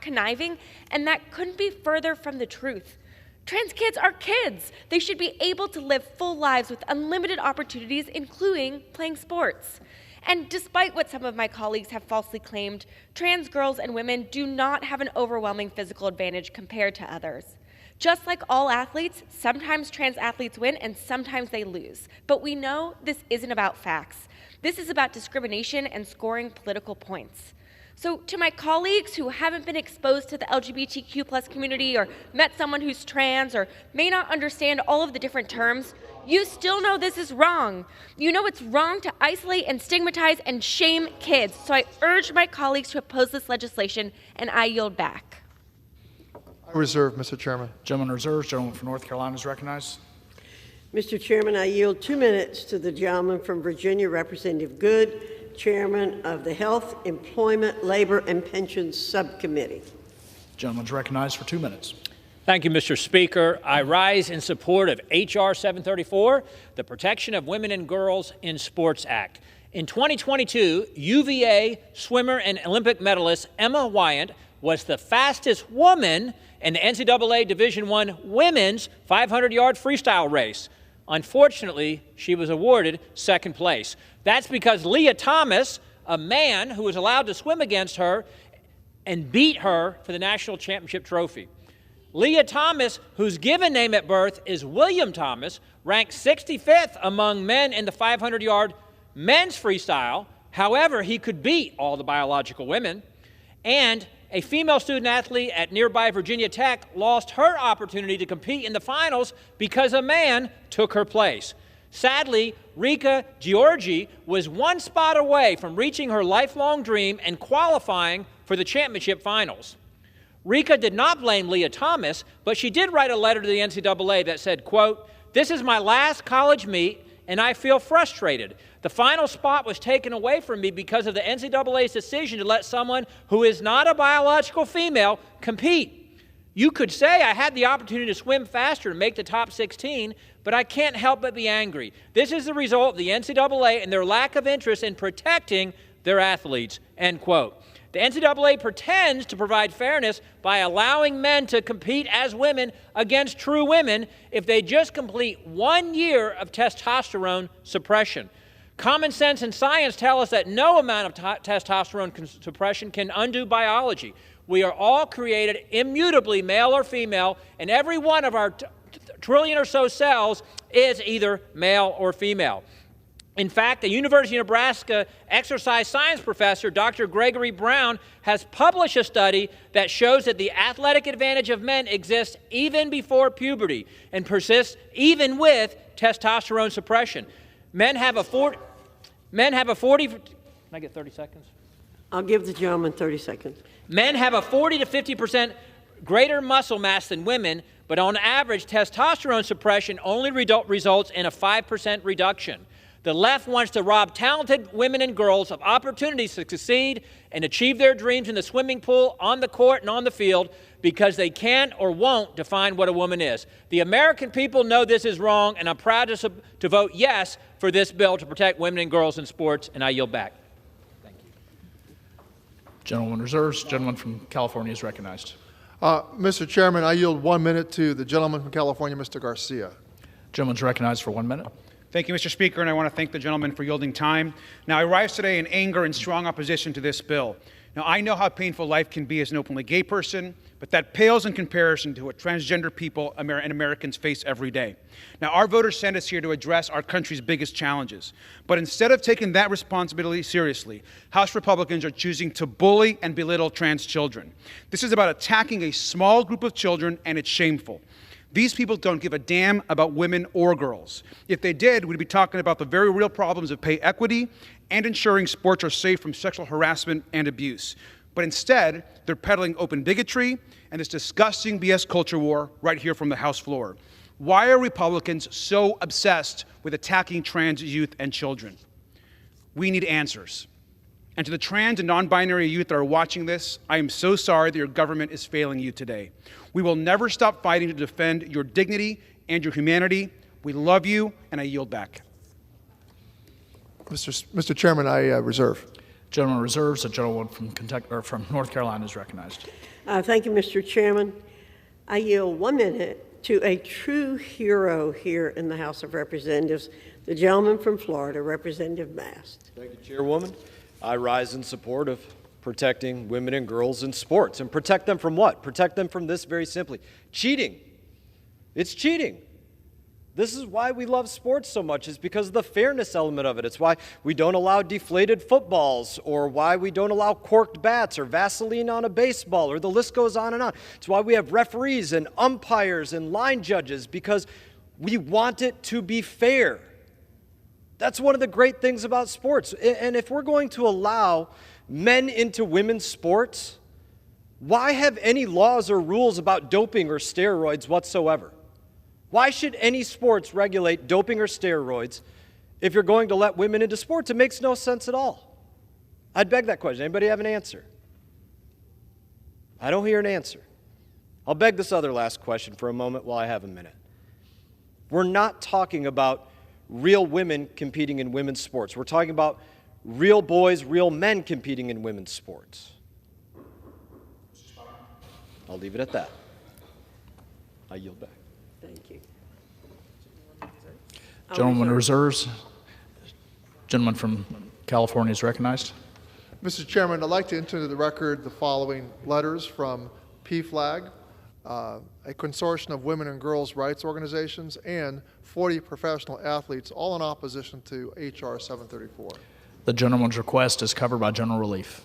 conniving, and that couldn't be further from the truth. Trans kids are kids. They should be able to live full lives with unlimited opportunities, including playing sports. And despite what some of my colleagues have falsely claimed, trans girls and women do not have an overwhelming physical advantage compared to others. Just like all athletes, sometimes trans athletes win and sometimes they lose. But we know this isn't about facts. This is about discrimination and scoring political points. So to my colleagues who haven't been exposed to the LGBTQ+ community or met someone who's trans or may not understand all of the different terms, you still know this is wrong. You know it's wrong to isolate and stigmatize and shame kids. So I urge my colleagues to oppose this legislation, and I yield back. I reserve, Mr. Chairman. Gentleman reserves. Gentleman from North Carolina is recognized. Mr. Chairman, I yield 2 minutes to the gentleman from Virginia, Representative Good, Chairman of the Health, Employment, Labor, and Pensions Subcommittee. Gentleman's recognized for 2 minutes. Thank you, Mr. Speaker. I rise in support of H.R. 734, the Protection of Women and Girls in Sports Act. In 2022, UVA swimmer and Olympic medalist Emma Wyant was the fastest woman in the NCAA Division I women's 500-yard freestyle race. Unfortunately, she was awarded second place. That's because Leah Thomas, a man who was allowed to swim against her and beat her for the national championship trophy. Leah Thomas, whose given name at birth is William Thomas, ranked 65th among men in the 500-yard men's freestyle. However, he could beat all the biological women. And a female student athlete at nearby Virginia Tech lost her opportunity to compete in the finals because a man took her place. Sadly, Rika Georgi was one spot away from reaching her lifelong dream and qualifying for the championship finals. Rika did not blame Leah Thomas, but she did write a letter to the NCAA that said, quote, "This is my last college meet, and I feel frustrated. The final spot was taken away from me because of the NCAA's decision to let someone who is not a biological female compete. You could say I had the opportunity to swim faster and make the top 16, but I can't help but be angry. This is the result of the NCAA and their lack of interest in protecting their athletes," end quote. The NCAA pretends to provide fairness by allowing men to compete as women against true women if they just complete 1 year of testosterone suppression. Common sense and science tell us that no amount of testosterone suppression can undo biology. We are all created immutably male or female, and every one of our trillion or so cells is either male or female. In fact, the University of Nebraska exercise science professor, Dr. Gregory Brown, has published a study that shows that the athletic advantage of men exists even before puberty and persists even with testosterone suppression. Men have a 40, can I get 30 seconds? I'll give the gentleman 30 seconds. Men have a 40 to 50% greater muscle mass than women, but on average, testosterone suppression only results in a 5% reduction. The left wants to rob talented women and girls of opportunities to succeed and achieve their dreams in the swimming pool, on the court, and on the field because they can't or won't define what a woman is. The American people know this is wrong, and I'm proud to vote yes for this bill to protect women and girls in sports, and I yield back. Gentleman reserves. Gentleman from California is recognized. Mr. Chairman, I yield 1 minute to the gentleman from California, Mr. Garcia. Gentleman's recognized for 1 minute. Thank you, Mr. Speaker, and I want to thank the gentleman for yielding time. Now, I rise today in anger and strong opposition to this bill. Now, I know how painful life can be as an openly gay person, but that pales in comparison to what transgender people and Americans face every day. Now, our voters sent us here to address our country's biggest challenges. But instead of taking that responsibility seriously, House Republicans are choosing to bully and belittle trans children. This is about attacking a small group of children, and it's shameful. These people don't give a damn about women or girls. If they did, we'd be talking about the very real problems of pay equity and ensuring sports are safe from sexual harassment and abuse. But instead, they're peddling open bigotry and this disgusting BS culture war right here from the House floor. Why are Republicans so obsessed with attacking trans youth and children? We need answers. And to the trans and non-binary youth that are watching this, I am so sorry that your government is failing you today. We will never stop fighting to defend your dignity and your humanity. We love you, and I yield back. Mr. Chairman, I reserve. Gentleman reserves. A gentleman from from North Carolina is recognized. Thank you, Mr. Chairman. I yield 1 minute to a true hero here in the House of Representatives, the gentleman from Florida, Representative Mast. Thank you, Chairwoman. I rise in support of protecting women and girls in sports. And protect them from what? Protect them from this very simply. Cheating. It's cheating. This is why we love sports so much, is because of the fairness element of it. It's why we don't allow deflated footballs, or why we don't allow corked bats or Vaseline on a baseball, or the list goes on and on. It's why we have referees and umpires and line judges, because we want it to be fair. That's one of the great things about sports. And if we're going to allow men into women's sports, why have any laws or rules about doping or steroids whatsoever? Why should any sports regulate doping or steroids if you're going to let women into sports? It makes no sense at all. I'd beg that question. Anybody have an answer? I don't hear an answer. I'll beg this other last question for a moment while I have a minute. We're not talking about real women competing in women's sports. We're talking about real boys, real men competing in women's sports. I'll leave it at that. I yield back. Thank you. Gentleman reserves. Gentleman from California is recognized. Mr. Chairman, I'd like to enter into the record the following letters from PFLAG, a consortium of women and girls' rights organizations, and 40 professional athletes, all in opposition to H.R. 734. The gentleman's request is covered by general relief.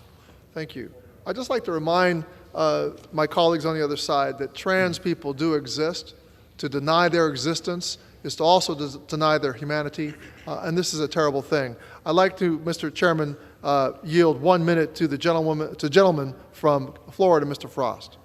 Thank you. I'd just like to remind my colleagues on the other side that trans people do exist. To deny their existence is to also deny their humanity, and this is a terrible thing. I'd like to, Mr. Chairman, yield 1 minute to the gentleman from Florida, Mr. Frost.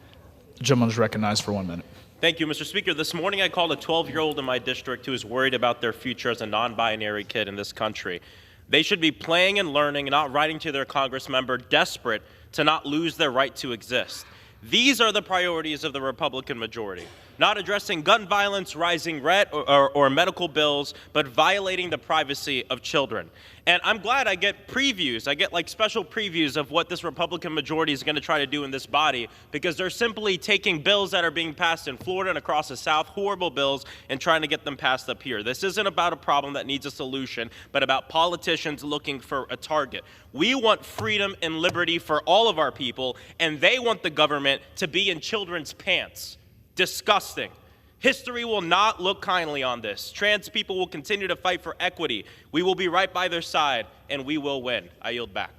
The gentleman is recognized for 1 minute. Thank you, Mr. Speaker. This morning I called a 12-year-old in my district who is worried about their future as a non-binary kid in this country. They should be playing and learning and not writing to their Congress member desperate to not lose their right to exist. These are the priorities of the Republican majority. Not addressing gun violence, rising rent, or medical bills, but violating the privacy of children. And I'm glad I get previews. I get like special previews of what this Republican majority is going to try to do in this body, because they're simply taking bills that are being passed in Florida and across the South, horrible bills, and trying to get them passed up here. This isn't about a problem that needs a solution, but about politicians looking for a target. We want freedom and liberty for all of our people, and they want the government to be in children's pants. Disgusting. History will not look kindly on this. Trans people will continue to fight for equity. We will be right by their side, and we will win. I yield back.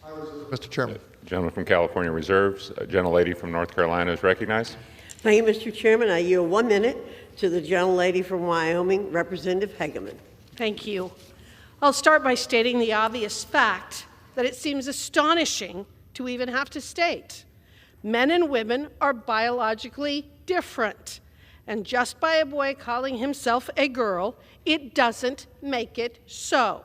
Mr. Chairman. Gentleman from California reserves. Gentlelady from North Carolina is recognized. Thank you, Mr. Chairman. I yield 1 minute to the gentlelady from Wyoming, Representative Hageman. Thank you. I'll start by stating the obvious fact that it seems astonishing to even have to state. Men and women are biologically different, and just by a boy calling himself a girl, it doesn't make it so.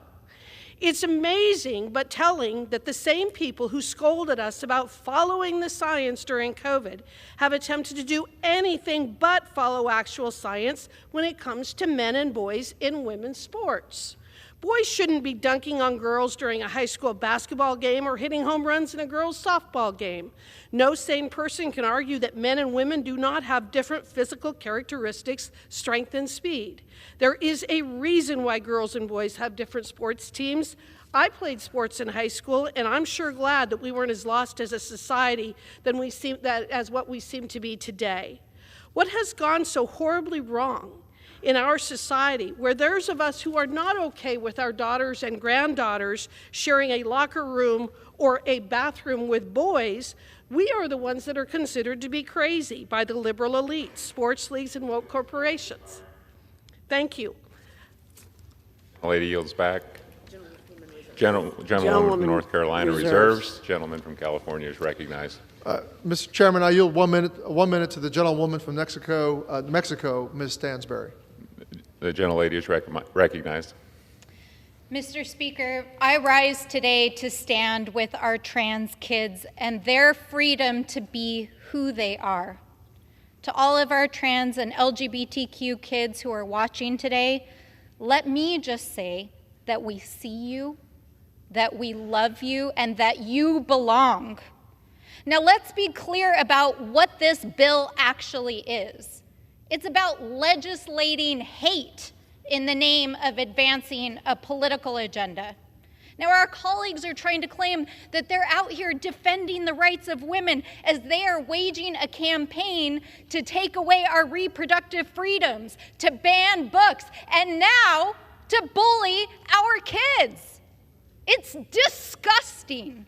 It's amazing but telling that the same people who scolded us about following the science during COVID have attempted to do anything but follow actual science when it comes to men and boys in women's sports. Boys shouldn't be dunking on girls during a high school basketball game or hitting home runs in a girls' softball game. No sane person can argue that men and women do not have different physical characteristics, strength, and speed. There is a reason why girls and boys have different sports teams. I played sports in high school, and I'm sure glad that we weren't as lost as a society as what we seem to be today. What has gone so horribly wrong in our society, where those of us who are not okay with our daughters and granddaughters sharing a locker room or a bathroom with boys, we are the ones that are considered to be crazy by the liberal elites, sports leagues, and woke corporations? Thank you. The lady yields back. Gentlewoman from North Carolina reserves. Gentleman from California is recognized. Mr. Chairman, I yield 1 minute to the gentlewoman from Mexico, Ms. Stansberry. The gentlelady is recognized. Mr. Speaker, I rise today to stand with our trans kids and their freedom to be who they are. To all of our trans and LGBTQ kids who are watching today, let me just say that we see you, that we love you, and that you belong. Now let's be clear about what this bill actually is. It's about legislating hate in the name of advancing a political agenda. Now, our colleagues are trying to claim that they're out here defending the rights of women as they are waging a campaign to take away our reproductive freedoms, to ban books, and now to bully our kids. It's disgusting.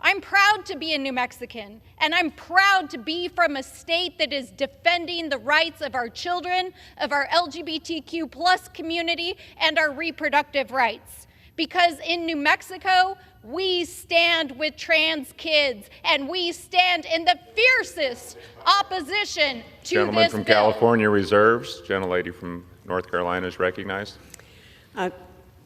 I'm proud to be a New Mexican, and I'm proud to be from a state that is defending the rights of our children, of our LGBTQ plus community, and our reproductive rights. Because in New Mexico, we stand with trans kids, and we stand in the fiercest opposition to Gentleman this from bill. California reserves. Gentlelady from North Carolina is recognized.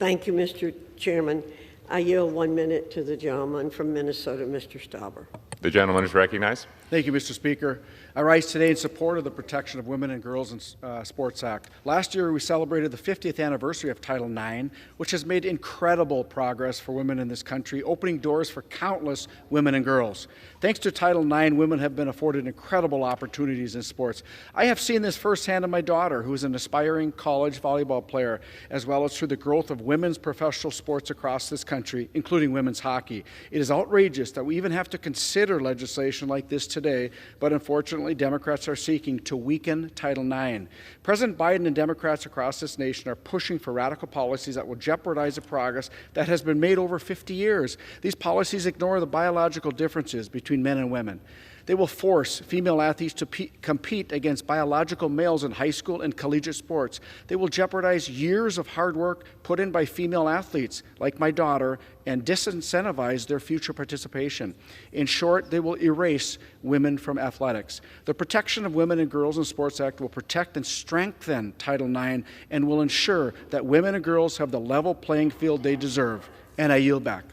Thank you, Mr. Chairman. I yield 1 minute to the gentleman from Minnesota, Mr. Stauber. The gentleman is recognized. Thank you, Mr. Speaker. I rise today in support of the Protection of Women and Girls in Sports Act. Last year, we celebrated the 50th anniversary of Title IX, which has made incredible progress for women in this country, opening doors for countless women and girls. Thanks to Title IX, women have been afforded incredible opportunities in sports. I have seen this firsthand in my daughter, who is an aspiring college volleyball player, as well as through the growth of women's professional sports across this country, including women's hockey. It is outrageous that we even have to consider legislation like this today, but unfortunately, Democrats are seeking to weaken Title IX. President Biden and Democrats across this nation are pushing for radical policies that will jeopardize the progress that has been made over 50 years. These policies ignore the biological differences between men and women. They will force female athletes to compete against biological males in high school and collegiate sports. They will jeopardize years of hard work put in by female athletes, like my daughter, and disincentivize their future participation. In short, they will erase women from athletics. The Protection of Women and Girls in Sports Act will protect and strengthen Title IX and will ensure that women and girls have the level playing field they deserve. And I yield back.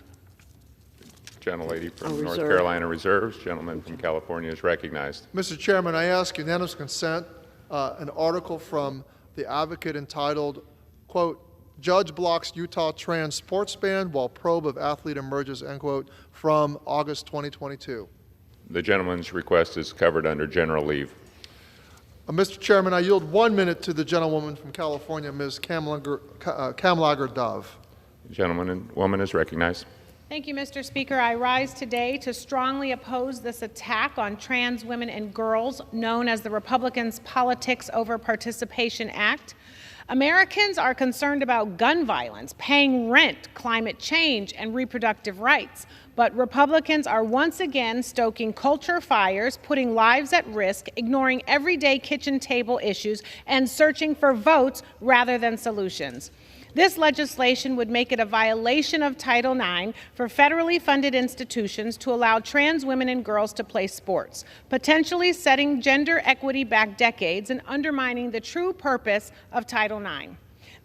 Gentlelady from North reserve. Carolina reserves. Gentleman from California is recognized. Mr. Chairman, I ask unanimous consent, an article from The Advocate entitled, quote, Judge Blocks Utah Trans Sports Ban While Probe of Athlete Emerges, end quote, from August 2022. The gentleman's request is covered under general leave. Mr. Chairman, I yield 1 minute to the gentlewoman from California, Ms. Kamlager Dove. Gentleman and woman is recognized. Thank you, Mr. Speaker. I rise today to strongly oppose this attack on trans women and girls known as the Republicans' Politics Over Participation Act. Americans are concerned about gun violence, paying rent, climate change, and reproductive rights. But Republicans are once again stoking culture fires, putting lives at risk, ignoring everyday kitchen table issues, and searching for votes rather than solutions. This legislation would make it a violation of Title IX for federally funded institutions to allow trans women and girls to play sports, potentially setting gender equity back decades and undermining the true purpose of Title IX.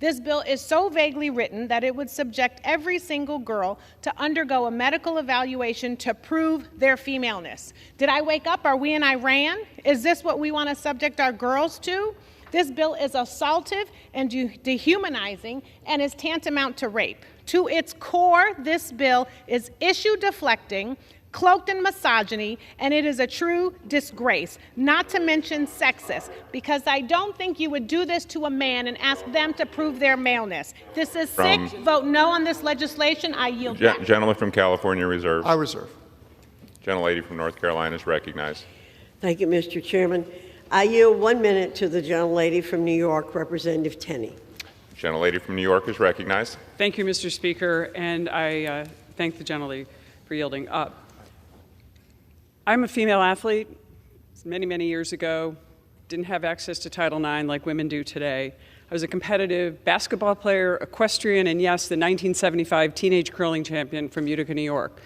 This bill is so vaguely written that it would subject every single girl to undergo a medical evaluation to prove their femaleness. Did I wake up? Are we in Iran? Is this what we want to subject our girls to? This bill is assaultive and dehumanizing and is tantamount to rape. To its core, this bill is issue deflecting, cloaked in misogyny, and it is a true disgrace, not to mention sexist, because I don't think you would do this to a man and ask them to prove their maleness. This is sick. Vote no on this legislation. I yield back. Gentleman from California reserves. I reserve. Gentlelady from North Carolina is recognized. Thank you, Mr. Chairman. I yield 1 minute to the gentlelady from New York, Representative Tenney. Gentlelady from New York is recognized. Thank you, Mr. Speaker, and I thank the gentlelady for yielding up. I'm a female athlete. Many, many years ago, didn't have access to Title IX like women do today. I was a competitive basketball player, equestrian, and yes, the 1975 teenage curling champion from Utica, New York.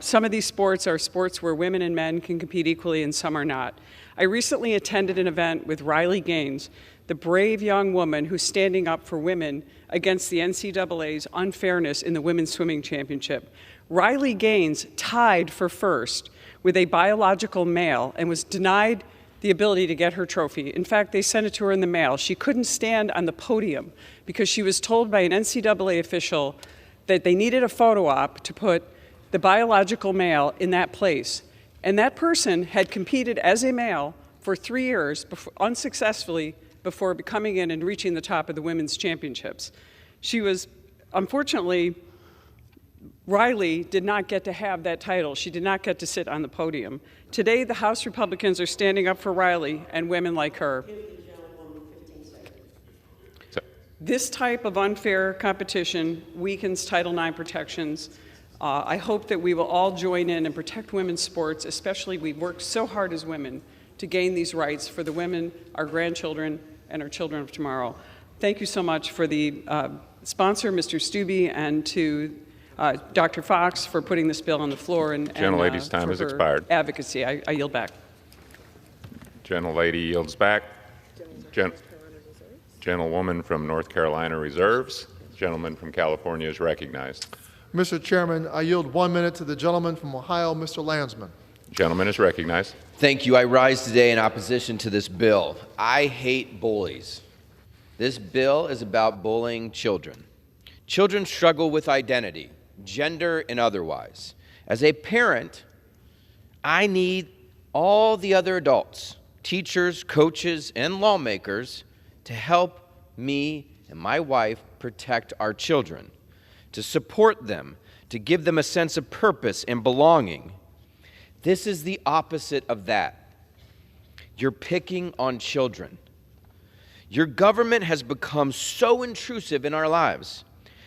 Some of these sports are sports where women and men can compete equally and some are not. I recently attended an event with Riley Gaines, the brave young woman who's standing up for women against the NCAA's unfairness in the Women's Swimming Championship. Riley Gaines tied for first with a biological male and was denied the ability to get her trophy. In fact, they sent it to her in the mail. She couldn't stand on the podium because she was told by an NCAA official that they needed a photo op to put the biological male in that place. And that person had competed as a male for 3 years unsuccessfully before coming in and reaching the top of the women's championships. She was, unfortunately, Riley did not get to have that title. She did not get to sit on the podium. Today, the House Republicans are standing up for Riley and women like her. This type of unfair competition weakens Title IX protections. I hope that we will all join in and protect women's sports, especially we've worked so hard as women to gain these rights for the women, our grandchildren, and our children of tomorrow. Thank you so much for the sponsor, Mr. Stubbe, and to Dr. Fox for putting this bill on the floor and Gentlelady's time has expired. Advocacy. I yield back. Gentlelady yields back. Gentlewoman from North Carolina reserves. Gentleman from California is recognized. Mr. Chairman, I yield 1 minute to the gentleman from Ohio, Mr. Landsman. Gentleman is recognized. Thank you. I rise today in opposition to this bill. I hate bullies. This bill is about bullying children. Children struggle with identity, gender and otherwise. As a parent, I need all the other adults, teachers, coaches, and lawmakers to help me and my wife protect our children, to support them, to give them a sense of purpose and belonging. This is the opposite of that. You're picking on children. Your government has become so intrusive in our lives.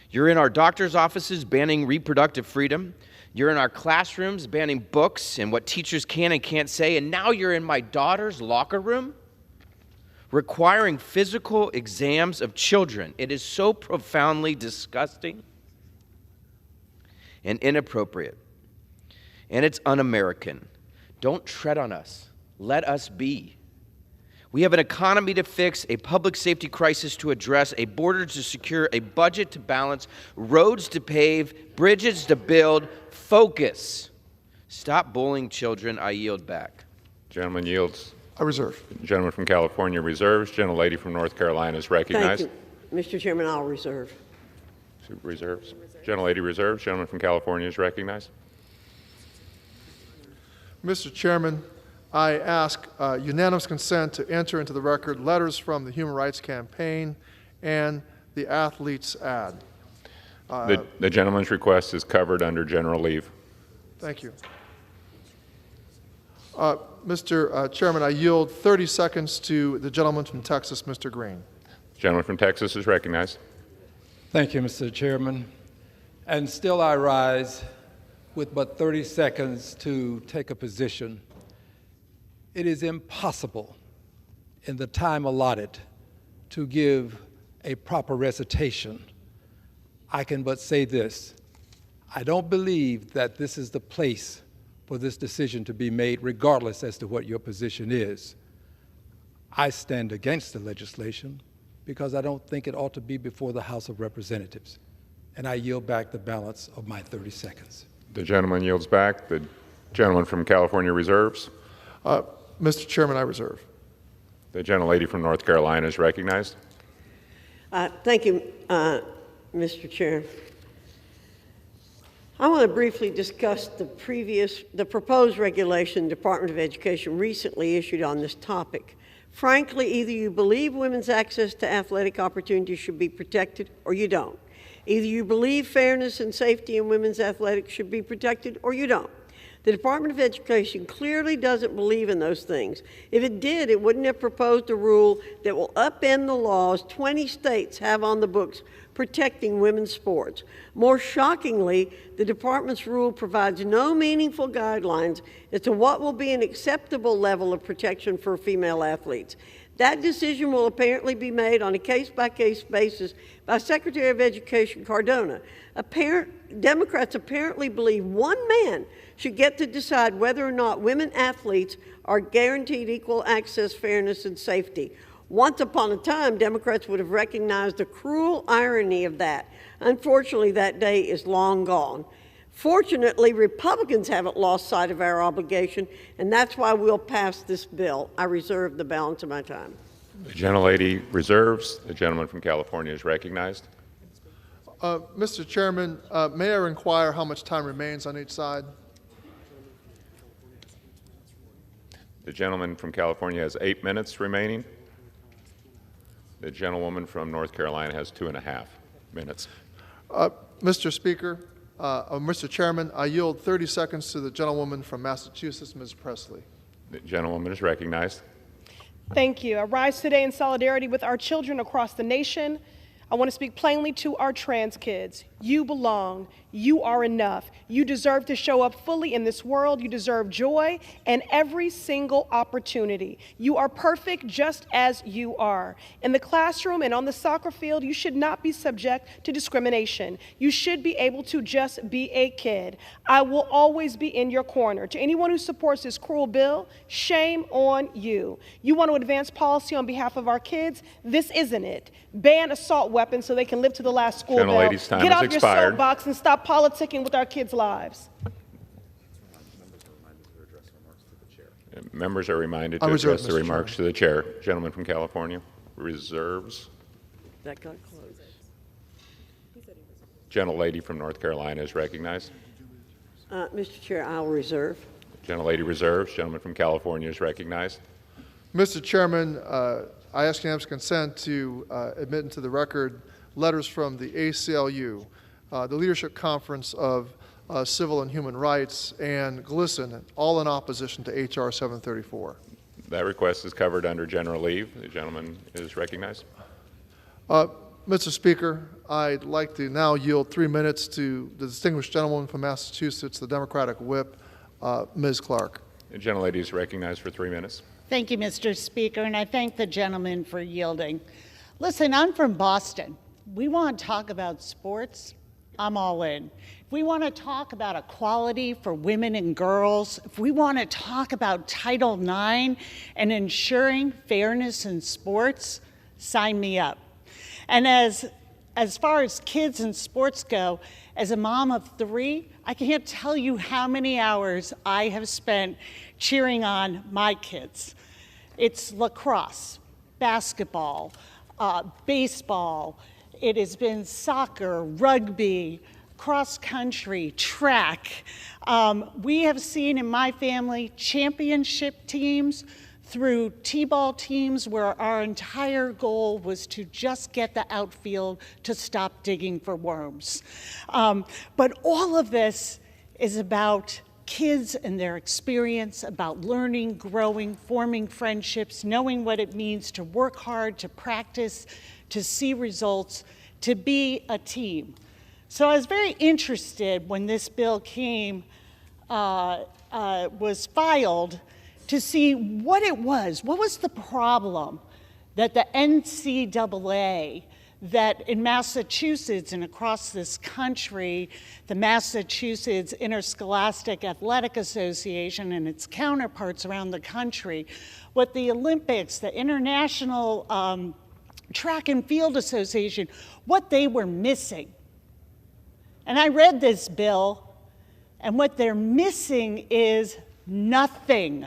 You're in our doctor's offices banning reproductive freedom. You're in our classrooms banning books and what teachers can and can't say. And now you're in my daughter's locker room requiring physical exams of children. It is so profoundly disgusting and inappropriate. And it's un-American. Don't tread on us. Let us be. We have an economy to fix, a public safety crisis to address, a border to secure, a budget to balance, roads to pave, bridges to build. Focus. Stop bullying children. I yield back. Gentleman yields. I reserve. Gentleman from California reserves. Gentlelady from North Carolina is recognized. Thank you. Mr. Chairman, I'll reserve. Reserves. Gentlelady reserves. Gentleman from California is recognized. Mr. Chairman, I ask unanimous consent to enter into the record letters from the Human Rights Campaign and the athletes' ad. The gentleman's request is covered under general leave. Thank you. Mr. Chairman, I yield 30 seconds to the gentleman from Texas, Mr. Green. Gentleman from Texas is recognized. Thank you, Mr. Chairman. And still I rise with but 30 seconds to take a position. It is impossible in the time allotted to give a proper recitation. I can but say this: I don't believe that this is the place for this decision to be made, regardless as to what your position is. I stand against the legislation because I don't think it ought to be before the House of Representatives. And I yield back the balance of my 30 seconds. The gentleman yields back. The gentleman from California reserves. Mr. Chairman, I reserve. The gentlelady from North Carolina is recognized. Thank you, Mr. Chair. I want to briefly discuss the proposed regulation the Department of Education recently issued on this topic. Frankly, either you believe women's access to athletic opportunities should be protected or you don't. Either you believe fairness and safety in women's athletics should be protected or you don't. The Department of Education clearly doesn't believe in those things. If it did, it wouldn't have proposed a rule that will upend the laws 20 states have on the books protecting women's sports. More shockingly, the department's rule provides no meaningful guidelines as to what will be an acceptable level of protection for female athletes. That decision will apparently be made on a case-by-case basis by Secretary of Education Cardona. Democrats apparently believe one man should get to decide whether or not women athletes are guaranteed equal access, fairness, and safety. Once upon a time, Democrats would have recognized the cruel irony of that. Unfortunately, that day is long gone. Fortunately, Republicans haven't lost sight of our obligation, and that's why we'll pass this bill. I reserve the balance of my time. The gentlelady reserves. The gentleman from California is recognized. Mr. Chairman, may I inquire how much time remains on each side? The gentleman from California has 8 minutes remaining. The gentlewoman from North Carolina has 2.5 minutes. Mr. Speaker, Mr. Chairman, I yield 30 seconds to the gentlewoman from Massachusetts, Ms. Presley. The gentlewoman is recognized. Thank you. I rise today in solidarity with our children across the nation. I want to speak plainly to our trans kids. You belong. You are enough. You deserve to show up fully in this world. You deserve joy and every single opportunity. You are perfect just as you are. In the classroom and on the soccer field, you should not be subject to discrimination. You should be able to just be a kid. I will always be in your corner. To anyone who supports this cruel bill, shame on you. You want to advance policy on behalf of our kids? This isn't it. Ban assault weapons so they can live to the last school bell. Get off your soapbox and stop politicking with our kids' lives. Members are reminded to address the remarks to the chair. Gentleman from California reserves. That got close. Gentlelady from North Carolina is recognized. Mr. Chair, I'll reserve. Gentlelady reserves. Gentleman from California is recognized. Mr. Chairman, I ask unanimous consent to admit into the record letters from the ACLU, the Leadership Conference of Civil and Human Rights, and GLSEN, all in opposition to H.R. 734. That request is covered under general leave. The gentleman is recognized. Mr. Speaker, I'd like to now yield 3 minutes to the distinguished gentleman from Massachusetts, the Democratic whip, Ms. Clark. The gentlelady is recognized for 3 minutes. Thank you, Mr. Speaker, and I thank the gentleman for yielding. Listen, I'm from Boston. We want to talk about sports. I'm all in. If we want to talk about equality for women and girls, if we want to talk about Title IX and ensuring fairness in sports, sign me up. And as far as kids and sports go, as a mom of 3, I can't tell you how many hours I have spent cheering on my kids. It's lacrosse, basketball, baseball. It has been soccer, rugby, cross country, track. We have seen in my family championship teams through T-ball teams where our entire goal was to just get the outfield to stop digging for worms. But all of this is about kids and their experience, about learning, growing, forming friendships, knowing what it means to work hard, to practice, to see results, to be a team. So I was very interested when this bill came, was filed, to see what it was. What was the problem that the NCAA, that in Massachusetts and across this country, the Massachusetts Interscholastic Athletic Association and its counterparts around the country, what the Olympics, the International Track and Field Association, what they were missing. And I read this bill, and what they're missing is nothing.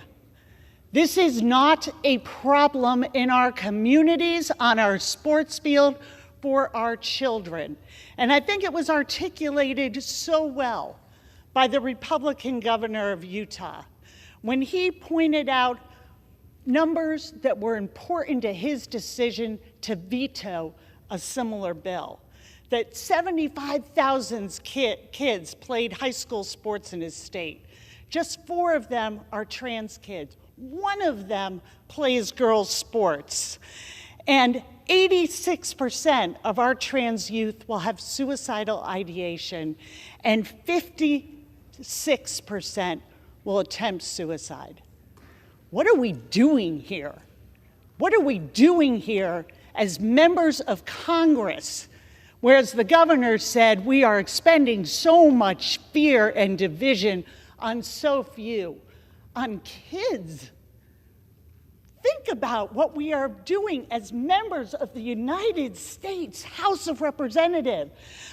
This is not a problem in our communities, on our sports field, for our children. And I think it was articulated so well by the Republican governor of Utah when he pointed out numbers that were important to his decision to veto a similar bill. That 75,000 kids played high school sports in his state. Just 4 of them are trans kids. 1 of them plays girls' sports. And 86% of our trans youth will have suicidal ideation, and 56% will attempt suicide. What are we doing here? What are we doing here as members of Congress? Whereas the governor said we are expending so much fear and division on so few, on kids. Think about what we are doing as members of the United States House of Representatives.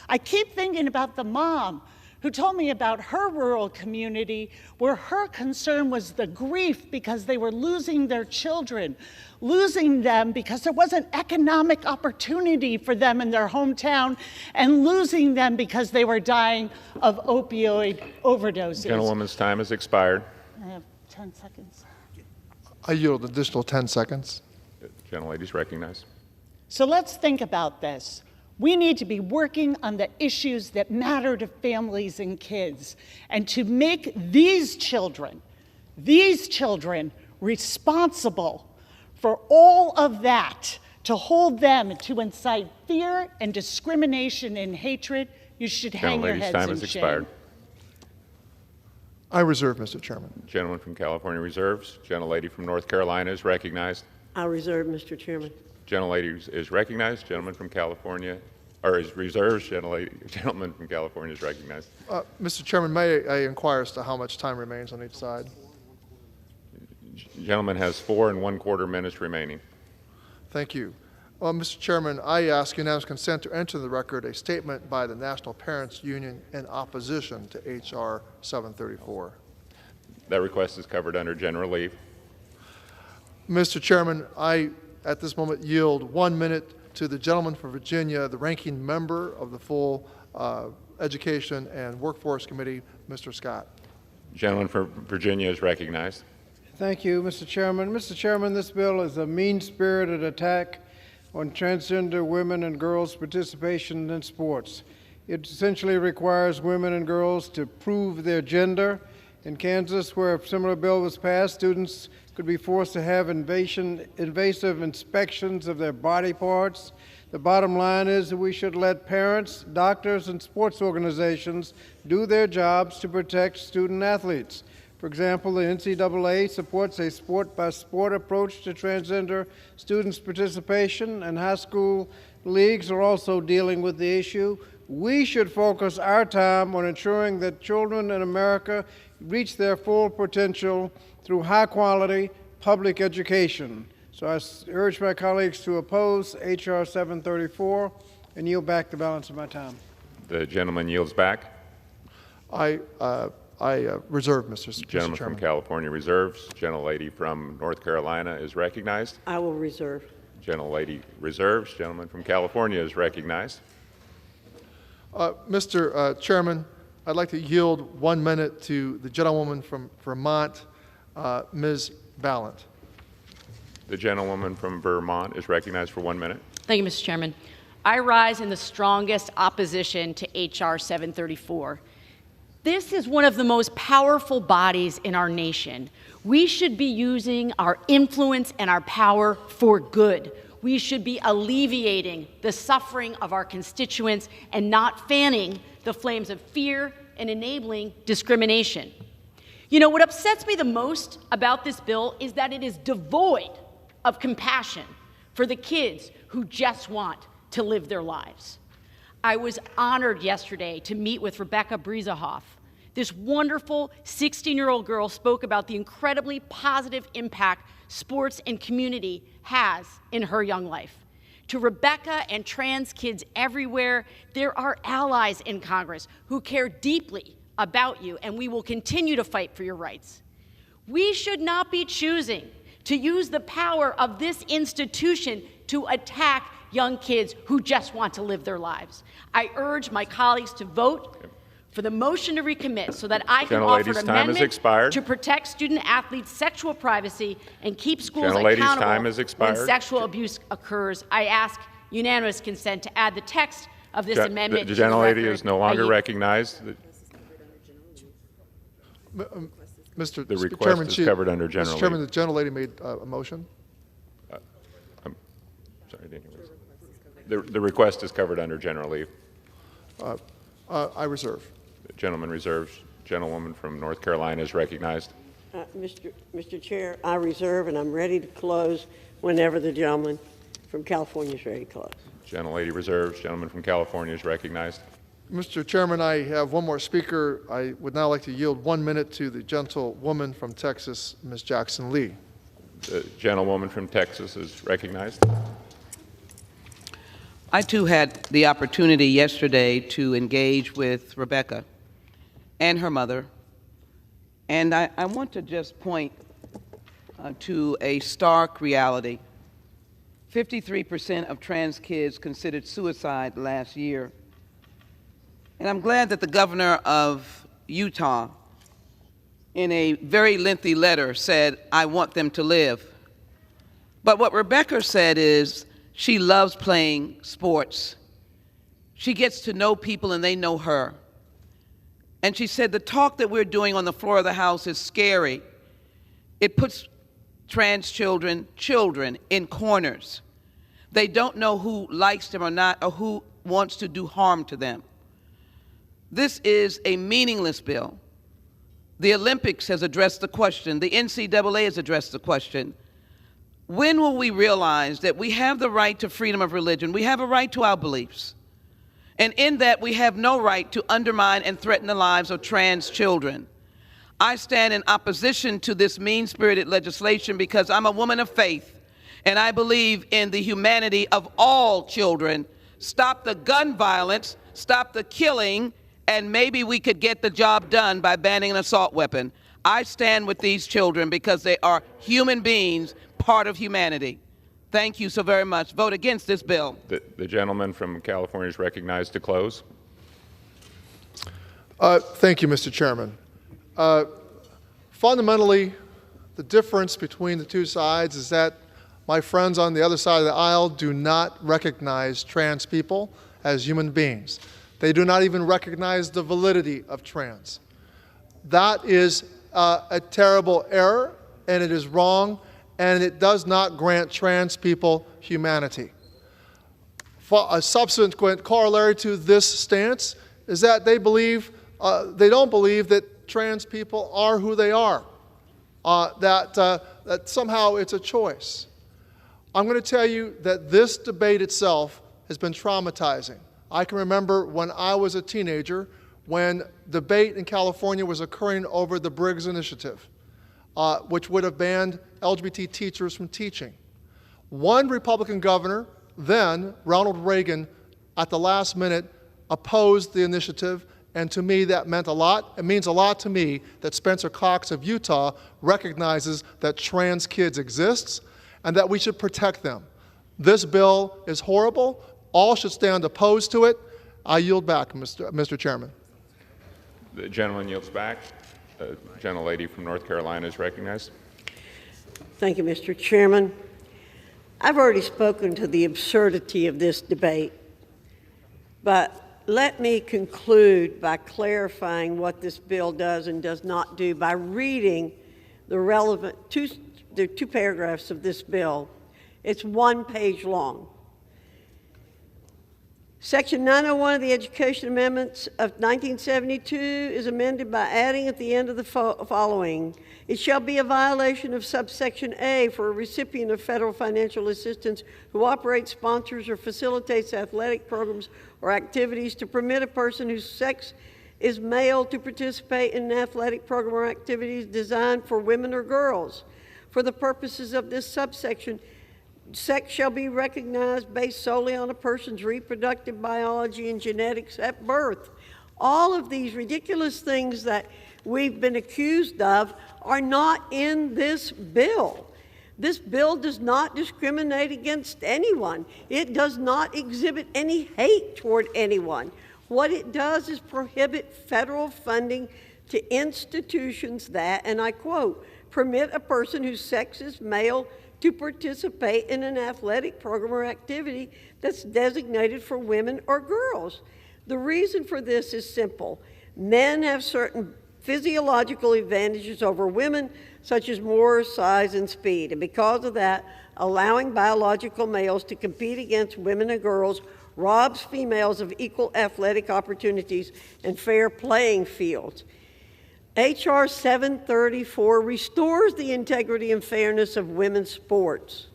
I keep thinking about the mom who told me about her rural community where her concern was the grief because they were losing their children, losing them because there wasn't economic opportunity for them in their hometown, and losing them because they were dying of opioid overdoses. Gentlewoman's time has expired. I have 10 seconds. I yield an additional 10 seconds. Gentlelady's recognized. So let's think about this. We need to be working on the issues that matter to families and kids, and to make these children responsible for all of that, to hold them, to incite fear and discrimination and hatred. You should hang your heads in shame. Time has expired. I reserve, Mr. Chairman. Gentleman from California reserves. Gentlelady from North Carolina is recognized. I reserve, Mr. Chairman. Gentlelady is recognized. Gentleman from California, or is reserved. Gentleman from California is recognized. Mr. Chairman, may I inquire as to how much time remains on each side? Gentleman has 4 1/4 minutes remaining. Thank you. Well, Mr. Chairman, I ask unanimous consent to enter the record a statement by the National Parents Union in opposition to H.R. 734. That request is covered under general leave. Mr. Chairman, I, at this moment, yield 1 minute to the gentleman from Virginia, the ranking member of the full Education and Workforce Committee, Mr. Scott. Gentleman from Virginia is recognized. Thank you, Mr. Chairman. Mr. Chairman, this bill is a mean-spirited attack on transgender women and girls' participation in sports. It essentially requires women and girls to prove their gender. In Kansas, where a similar bill was passed, students could be forced to have invasive inspections of their body parts. The bottom line is that we should let parents, doctors, and sports organizations do their jobs to protect student athletes. For example, the NCAA supports a sport-by-sport approach to transgender students' participation, and high school leagues are also dealing with the issue. we should focus our time on ensuring that children in America reach their full potential through high-quality public education. So I urge my colleagues to oppose H.R. 734 and yield back the balance of my time. The gentleman yields back. I reserve, Mr. Gentleman Chairman. from California reserves. Gentlelady from North Carolina is recognized. I will reserve. Gentlelady reserves. Gentleman from California is recognized. Mr. Chairman, I'd like to yield 1 minute to the gentlewoman from Vermont, Ms. Ballant. The gentlewoman from Vermont is recognized for 1 minute. Thank you, Mr. Chairman. I rise in the strongest opposition to H.R. 734. This is one of the most powerful bodies in our nation. We should be using our influence and our power for good. We should be alleviating the suffering of our constituents and not fanning the flames of fear and enabling discrimination. You know, what upsets me the most about this bill is that it is devoid of compassion for the kids who just want to live their lives. I was honored yesterday to meet with Rebecca Briesehoff. This wonderful 16-year-old girl spoke about the incredibly positive impact sports and community has in her young life. To Rebecca and trans kids everywhere, there are allies in Congress who care deeply about you, and we will continue to fight for your rights. We should not be choosing to use the power of this institution to attack young kids who just want to live their lives. I urge my colleagues to vote for the motion to recommit so that I can offer an amendment to protect student-athletes' sexual privacy and keep schools accountable when sexual abuse occurs. I ask unanimous consent to add the text of this amendment. The gentlelady is no longer recognized. Mr. The request Chairman, is covered under general Mr. Chairman, leave. the gentlelady made a motion. I'm sorry, anyways. The request is covered under general leave. I reserve. The gentleman reserves. Gentlewoman from North Carolina is recognized. Mr. Chair, I reserve, and I'm ready to close whenever the gentleman from California is ready to close. Gentlelady reserves. Gentleman from California is recognized. Mr. Chairman, I have one more speaker. I would now like to yield 1 minute to the gentlewoman from Texas, Ms. Jackson Lee. The gentlewoman from Texas is recognized. I too had the opportunity yesterday to engage with Rebecca and her mother, and I want to just point to a stark reality. 53% of trans kids considered suicide last year. And I'm glad that the governor of Utah, in a very lengthy letter, said, I want them to live. But what Rebecca said is she loves playing sports. She gets to know people and they know her. And she said the talk that we're doing on the floor of the House is scary. It puts trans children in corners. They don't know who likes them or not, or who wants to do harm to them. This is a meaningless bill. The Olympics has addressed the question. The NCAA has addressed the question. When will we realize that we have the right to freedom of religion? We have a right to our beliefs. And in that, we have no right to undermine and threaten the lives of trans children. I stand in opposition to this mean-spirited legislation because I'm a woman of faith, and I believe in the humanity of all children. Stop the gun violence, stop the killing, and maybe we could get the job done by banning an assault weapon. I stand with these children because they are human beings, part of humanity. Thank you so very much. Vote against this bill. The gentleman from California is recognized to close. Thank you, Mr. Chairman. Fundamentally, the difference between the two sides is that my friends on the other side of the aisle do not recognize trans people as human beings. They do not even recognize the validity of trans. That is a terrible error, and it is wrong, and it does not grant trans people humanity. A subsequent corollary to this stance is that they don't believe that trans people are who they are, that somehow it's a choice. I'm going to tell you that this debate itself has been traumatizing. I can remember when I was a teenager when debate in California was occurring over the Briggs Initiative, which would have banned LGBT teachers from teaching. One Republican governor, then Ronald Reagan, at the last minute opposed the initiative, and to me that meant a lot. It means a lot to me that Spencer Cox of Utah recognizes that trans kids exist and that we should protect them. This bill is horrible. All should stand opposed to it. I yield back, Mr. Chairman. The gentleman yields back. The gentlelady from North Carolina is recognized. Thank you, Mr. Chairman. I've already spoken to the absurdity of this debate, but let me conclude by clarifying what this bill does and does not do by reading the relevant two paragraphs of this bill. It's 1 page long. Section 901 of the Education Amendments of 1972 is amended by adding at the end of the following: it shall be a violation of subsection A for a recipient of federal financial assistance who operates, sponsors, or facilitates athletic programs or activities to permit a person whose sex is male to participate in an athletic program or activities designed for women or girls. For the purposes of this subsection, sex shall be recognized based solely on a person's reproductive biology and genetics at birth. All of these ridiculous things that we've been accused of are not in this bill. This bill does not discriminate against anyone. It does not exhibit any hate toward anyone. What it does is prohibit federal funding to institutions that, and I quote, permit a person whose sex is male to participate in an athletic program or activity that's designated for women or girls. The reason for this is simple. Men have certain physiological advantages over women, such as more size and speed, and because of that, allowing biological males to compete against women and girls robs females of equal athletic opportunities and fair playing fields. H.R. 734 restores the integrity and fairness of women's sports.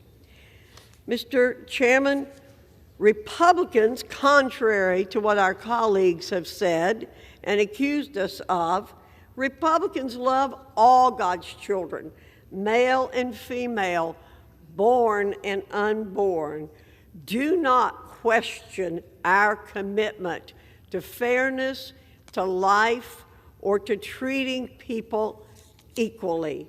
Mr. Chairman, Republicans, contrary to what our colleagues have said and accused us of, Republicans love all God's children, male and female, born and unborn. Do not question our commitment to fairness, to life, or to treating people equally.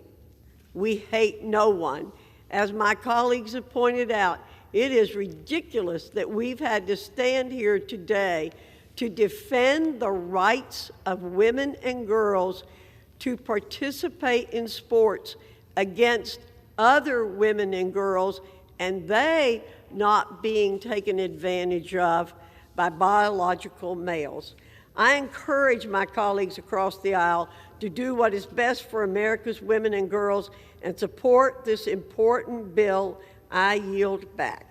We hate no one. As my colleagues have pointed out, it is ridiculous that we've had to stand here today to defend the rights of women and girls to participate in sports against other women and girls, and they not being taken advantage of by biological males. I encourage my colleagues across the aisle to do what is best for America's women and girls and support this important bill. I yield back.